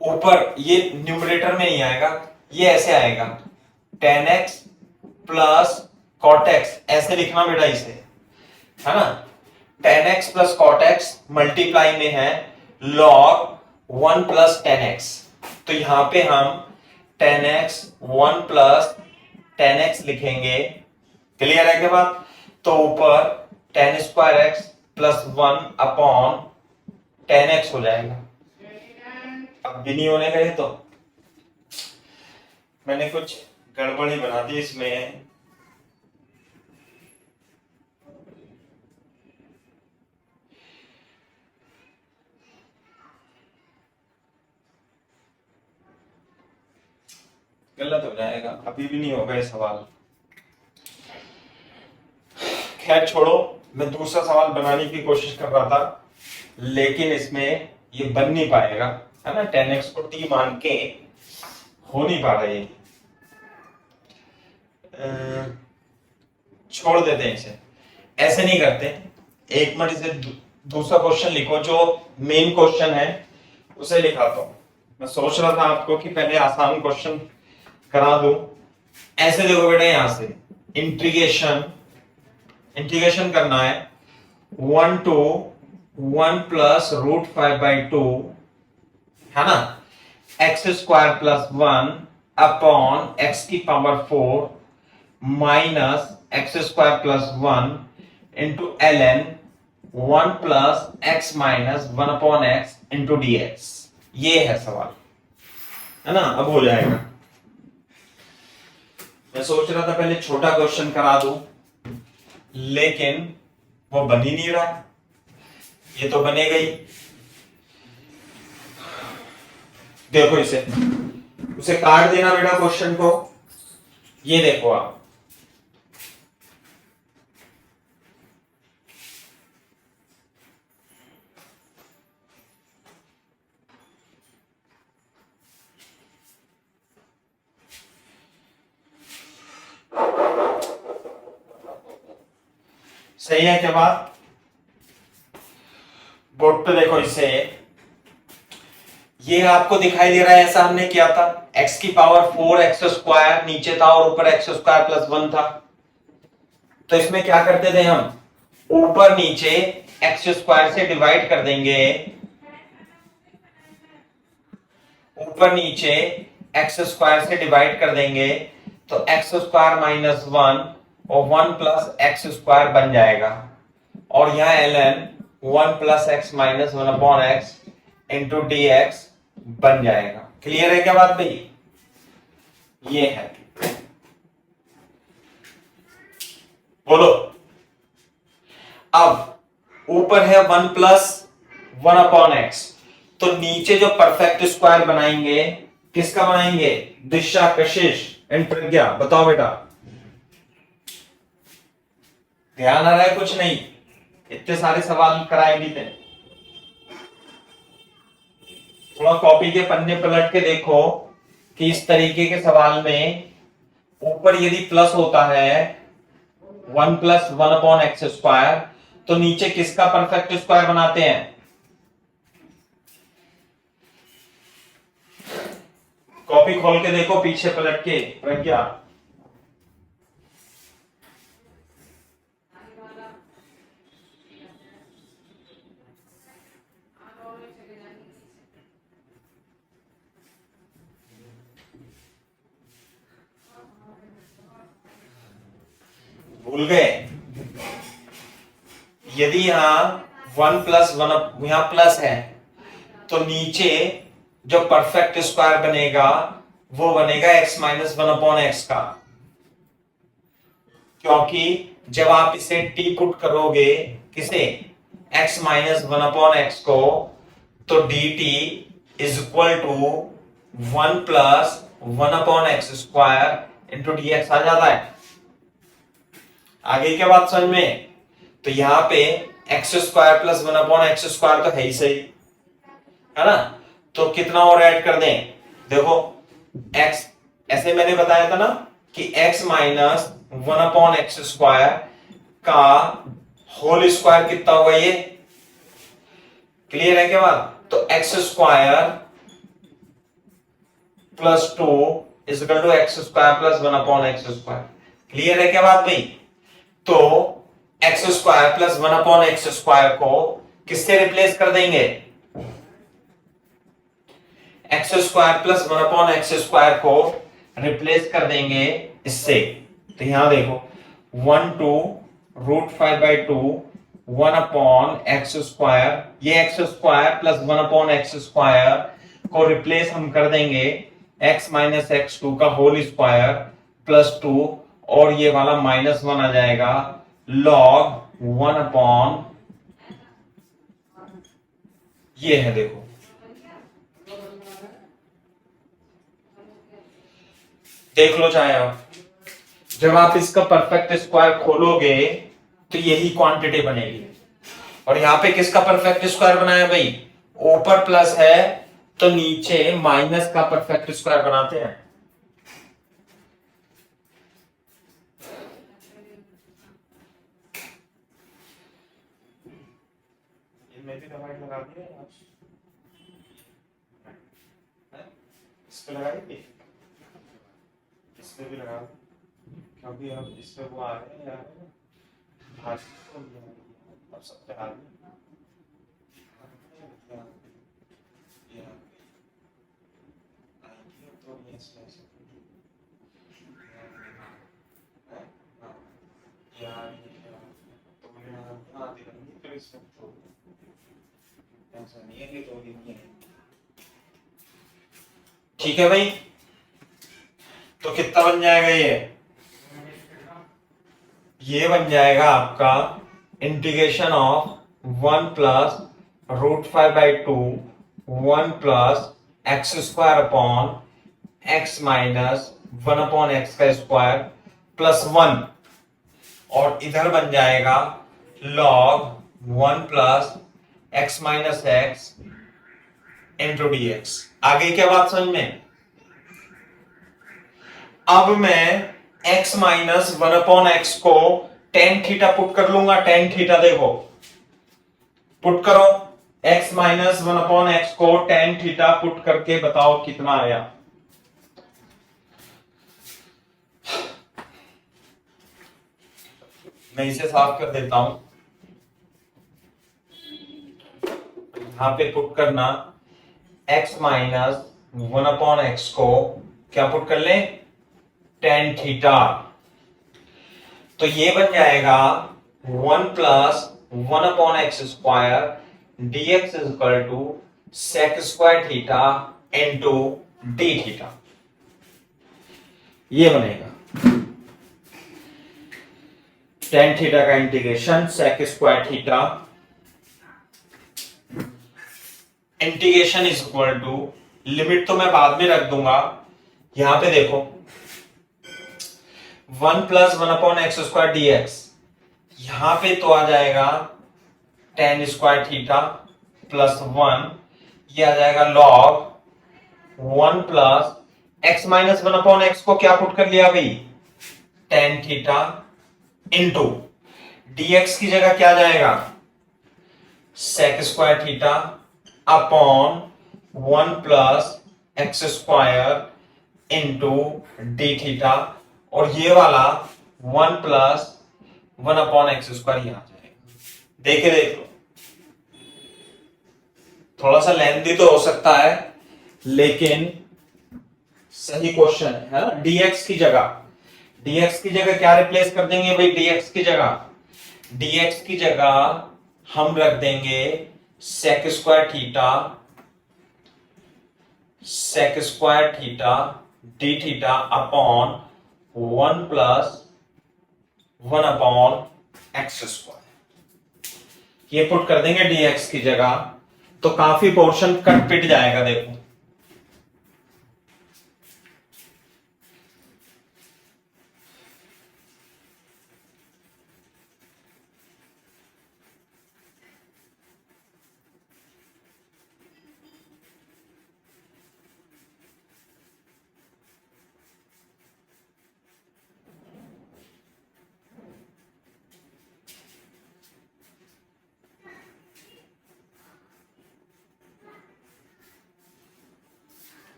ऊपर ये न्यूमरेटर में नहीं आएगा, ये ऐसे आएगा tan x plus cot x, ऐसे लिखना बेटा इसे, है ना। tan x plus cot x multiply में है log 1 प्लस tan x, तो यहां पे हम tan x 1 plus tan x लिखेंगे। क्लियर है क्या बात? तो ऊपर tan square x plus 1 upon tan x हो जाएगा। अब भी नहीं होने गए तो मैंने कुछ गड़बड़ी बना दी इसमें। गलत हो जाएगा, अभी भी नहीं होगा ये सवाल। खैर छोड़ो, मैं दूसरा सवाल बनाने की कोशिश कर रहा था लेकिन इसमें ये बन नहीं पाएगा, है ना। tan x को t मान के हो नहीं पा रहा ये, छोड़ देते हैं इसे, ऐसे नहीं करते। एक मिनट इसे दूसरा क्वेश्चन लिखो, जो मेन क्वेश्चन है उसे लिखाता हूं। मैं सोच रहा था आपको कि पहले आसान क्वेश्चन करा दूं। ऐसे देखो बेटा, यहां से इंटीग्रेशन करना है 1 to 1 प्लस रूट 5/2, है ना, x square plus 1 upon x की power 4 minus x square plus 1 into ln 1 plus x minus 1 upon x into dx। ये है सवाल, है ना। अब हो जाएगा। मैं सोच रहा था पहले छोटा क्वेश्चन करा दूं लेकिन वो बन ही नहीं रहा, ये तो बनेगा ही। देखो उसे काट देना बेटा क्वेश्चन को। ये देखो आप, सही है क्या बात? बोर्ड पे देखो इसे, ये आपको दिखाई दे रहा है ऐसा हमने किया था, x की पावर 4 एक्स स्क्वायर नीचे था और ऊपर एक्स स्क्वायर प्लस 1 था। तो इसमें क्या करते थे हम, ऊपर नीचे एक्स स्क्वायर से डिवाइड कर देंगे, ऊपर नीचे एक्स स्क्वायर से डिवाइड कर देंगे तो एक्स स्क्वायर माइनस 1 और 1 प्लस एक्स स्क्वायर बन जाएगा, और यहाँ ln 1 plus x minus 1 upon x into D x बन जाएगा। क्लियर है क्या बात भाई? ये है, बोलो। अब ऊपर है 1 प्लस 1 अपॉन एक्स, तो नीचे जो परफेक्ट स्क्वायर बनाएंगे किसका बनाएंगे? दिशा, कशिश एंड प्रज्ञा। बताओ बेटा, ध्यान आ रहा है? कुछ नहीं, इतने सारे सवाल कराए भी थे। थोड़ा कॉपी के पन्ने पलट के देखो कि इस तरीके के सवाल में ऊपर यदि प्लस होता है 1 प्लस 1 अपॉन एक्स स्क्वायर, तो नीचे किसका परफेक्ट स्क्वायर बनाते हैं? कॉपी खोल के देखो पीछे पलट के, प्रज्ञा। भूल गए? यदि यहां 1 प्लस 1 यहां प्लस है तो नीचे जो परफेक्ट स्क्वायर बनेगा वो बनेगा x माइनस 1 अपॉन एक्स का, क्योंकि जब आप इसे t पुट करोगे किसे? x माइनस 1 अपॉन एक्स को, तो dt is equal to 1 plus 1 upon x square into D x आ जाता है। आगे क्या बात समझ में? तो यहां पे x square plus 1 upon x square तो है ही सही, है ना? तो कितना और ऐड कर दें? देखो x, ऐसे मैंने बताया था ना कि x minus 1 upon x square का होल स्क्वायर कितना होगा ये? क्लियर है क्या बात? तो x square plus 2 is equal to x square plus 1 upon x square. Clear है क्या बात भाई? तो x square plus 1 upon x square को किससे रिप्लेस कर देंगे? X square plus 1 upon x square को रिप्लेस कर देंगे इससे। तो यहां देखो 1 to root 5/2 1 upon x square, ये x square plus 1 upon x square को रिप्लेस हम कर देंगे एक्स माइनस एक्स टू का होल स्क्वायर प्लस 2, और ये वाला -1 आ जाएगा लॉग 1 अपॉन, ये है देखो। देख लो चाहे आप, जब आप इसका परफेक्ट स्क्वायर खोलोगे तो यही क्वांटिटी बनेगी। और यहां पे किसका परफेक्ट स्क्वायर बनाया भाई? ऊपर प्लस है तो नीचे माइनस का परफेक्ट स्क्वायर बनाते हैं। इनमें भी डिवाइड लगा दिया यार, इस पे लगा दी, इस पे भी लगा दी, क्योंकि अब इस पे वो आ रहे हैं यार, अब सब पे आ रहे हैं। ठीक है भाई, तो कितना बन जाएगा ये बन जाएगा आपका integration of 1 plus root 5/2 1 plus x square upon x minus 1 upon x का स्क्वायर प्लस 1, और इधर बन जाएगा log 1 plus x minus x into D x. आगे क्या बात समझ में? अब मैं x माइनस 1 अपॉन एक्स को टेन थीटा पुट कर लूंगा। टेन थीटा देखो, पुट करो x माइनस 1 अपॉन एक्स को टेन थीटा पुट करके बताओ कितना आया। मैं इसे साफ कर देता हूं, यहां पे पुट करना x minus one upon x को क्या पुट कर लें, टेन थीटा। तो ये बन जाएगा one plus one upon x square d x is equal to sec square theta into D theta. ये बनेगा टेन थीटा का integration sec square theta integration is equal to, limit तो मैं बाद में रख दूंगा, यहां पे देखो one plus one upon x square d x, यहां पे तो आ जाएगा tan square theta plus one, ये आ जाएगा log one plus x minus one upon x को क्या पुट कर लिया भाई, टेन थीटा इंटू डीएक्स की जगह क्या जाएगा, sec square theta upon one plus x square into D theta, और ये वाला one plus one upon x square यहां जाएगा। देख लो, थोड़ा सा लेंथी तो हो सकता है लेकिन सही क्वेश्चन है ना। डीएक्स की जगह क्या रिप्लेस कर देंगे भाई, डीएक्स की जगह हम रख देंगे sec square theta d theta upon one plus one upon x square, ये पुट कर देंगे डीएक्स की जगह, तो काफी पोर्शन कट पिट जाएगा। देखो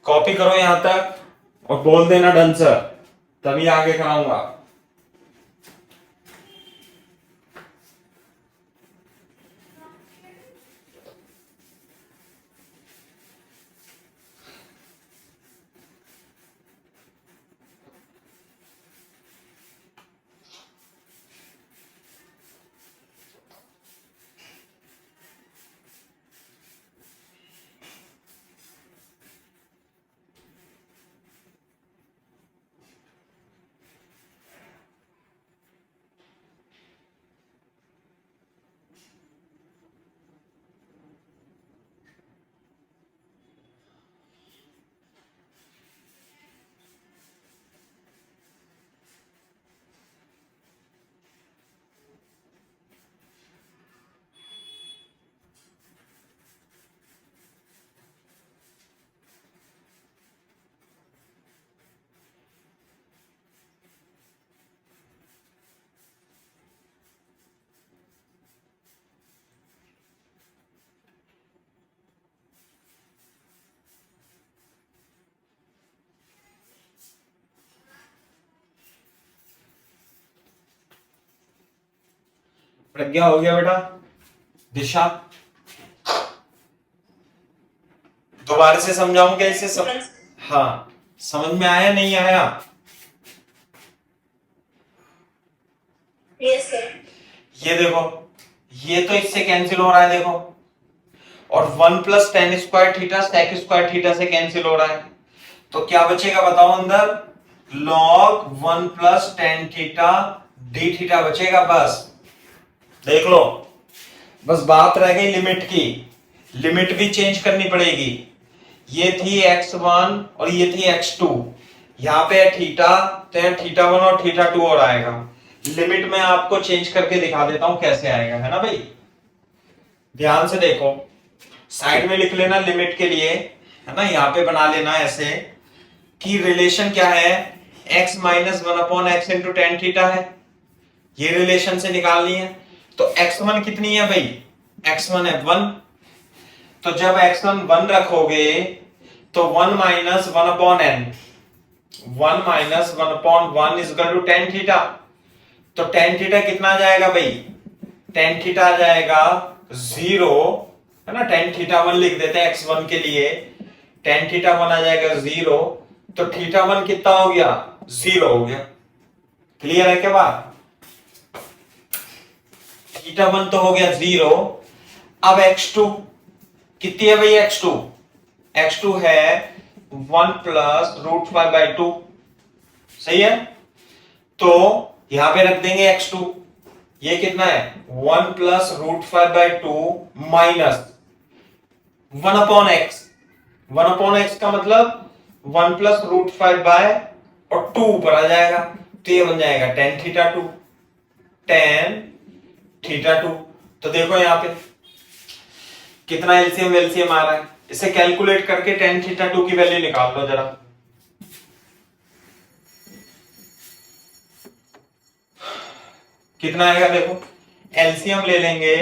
कॉपी करो यहां तक और बोल देना डन सर, तभी आगे कराऊंगा। प्रज्ञा हो गया बेटा, दिशा दोबारा से समझाऊं क्या इसे सब? हाँ, समझ में आया नहीं आया? Yes sir. ये देखो, ये तो इससे कैंसिल हो रहा है देखो, और one plus tan square theta sec square theta से कैंसिल हो रहा है, तो क्या बचेगा बताओ अंदर, log one plus tan theta d theta बचेगा। बस देख लो, बस बात रह गई लिमिट की, लिमिट भी चेंज करनी पड़ेगी। ये थी x1 और ये थी x2, यहां पे है थीटा, तो यहाँ थीटा 1 और थीटा 2 और आएगा। लिमिट में आपको चेंज करके दिखा देता हूं कैसे आएगा, है ना भाई। ध्यान से देखो, साइड में लिख लेना लिमिट के लिए, है ना, यहां पे बना लेना ऐसे कि रिलेशन क्या है, x minus one upon x into tan theta है, ये रिलेशन से निकालनी है। तो x1 कितनी है भाई, x1 है 1, तो जब x1 1 रखोगे तो 1 minus one upon n, 1 minus one upon 1 is equal to tan theta, तो टेन थीटा कितना जाएगा भाई, टेन थीटा आ जाएगा 0, है ना, टेन थीटा 1 लिख देते हैं x1 के लिए, टेन थीटा 1 आ जाएगा 0, तो थीटा 1 कितना हो गया, 0 हो गया। क्लियर है क्या बात? थीटा 1 तो हो गया 0। अब x2 कितनी है भाई, x2 है 1 प्लस रूट 5/2, सही है। तो यहां पे रख देंगे x2, ये कितना है 1 plus root 5/2 minus 1/x, 1/x का मतलब 1 प्लस रूट 5/2 ऊपर आ जाएगा, तो ये बन जाएगा टेन थीटा 2, टेन थीटा 2। तो देखो यहां पे कितना एलसीएम एलसीएम आ रहा है, इसे कैलकुलेट करके टेन थीटा 2 की वैल्यू निकाल लो जरा। कितना आएगा देखो, एलसीएम ले लेंगे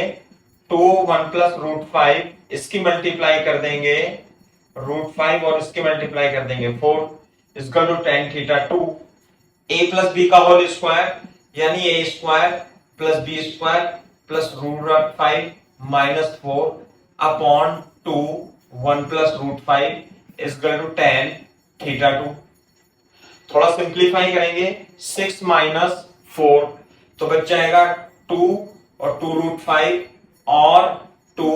2 1 प्लस रूट 5, इसकी मल्टीप्लाई कर देंगे रूट 5 और इसकी मल्टीप्लाई कर देंगे 4, इसका two tan theta 2, A plus B का होल स्क्वायर यानी A square plus B square plus root 5 minus 4 upon 2 1 plus root 5 इसका टू टेन थीटा 2। थोड़ा सिंप्लीफाई करेंगे, 6 माइनस 4 तो बच जाएगा 2 और 2 रूट 5 और 2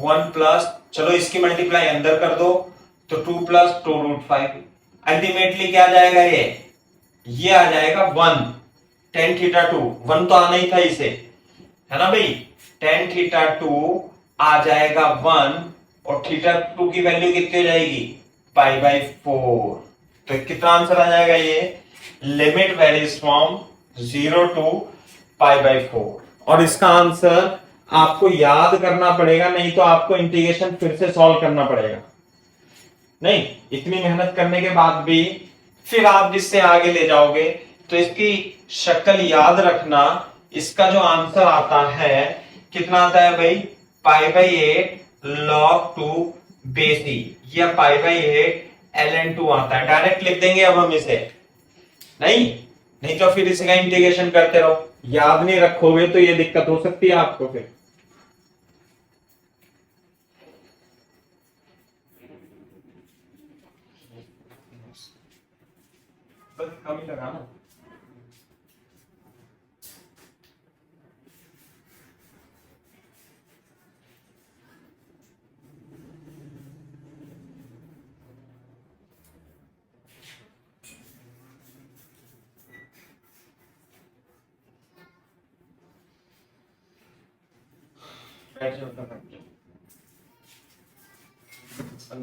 1 प्लस, चलो इसकी मल्टीप्लाई अंदर कर दो तो 2 प्लस 2 रूट 5, अल्टीमेटली क्या आ जाएगा, ये आ जाएगा 1, टेन थीटा 2, 1 तो आना ही था इसे, है ना भाई, टेन थीटा 2 आ जाएगा 1 और थीटा 2 की वैल्यू कितनी हो जाएगी, π/4। तो कितना आंसर आ जाएगा, ये लिमिट वेरीज फ्रॉम 0 टू π/4। और इसका आंसर आपको याद करना पड़ेगा, नहीं तो आपको इंटीग्रेशन फिर से सॉल्व करना पड़ेगा। नहीं, इतनी मेहनत करने के बाद भी फिर आप जिससे आगे ले जाओगे तो इसकी शक्ल याद रखना। इसका जो आंसर आता है कितना आता है भाई, π/8 log 2 बेसी या π/8 ln2 आता है। डायरेक्ट लिख देंगे अब हम इसे, नहीं तो फिर इसका इंटीग्रेशन करते रहो, याद नहीं रखोगे तो ये दिक्कत हो सकती है आपको फिर। बस कम ही लगाना। बैठ जाओ तब तक।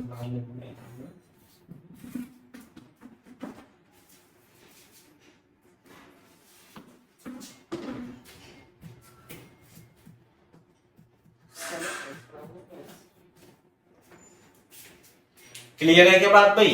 भाई ने बनाया। क्लियर है क्या बात भाई?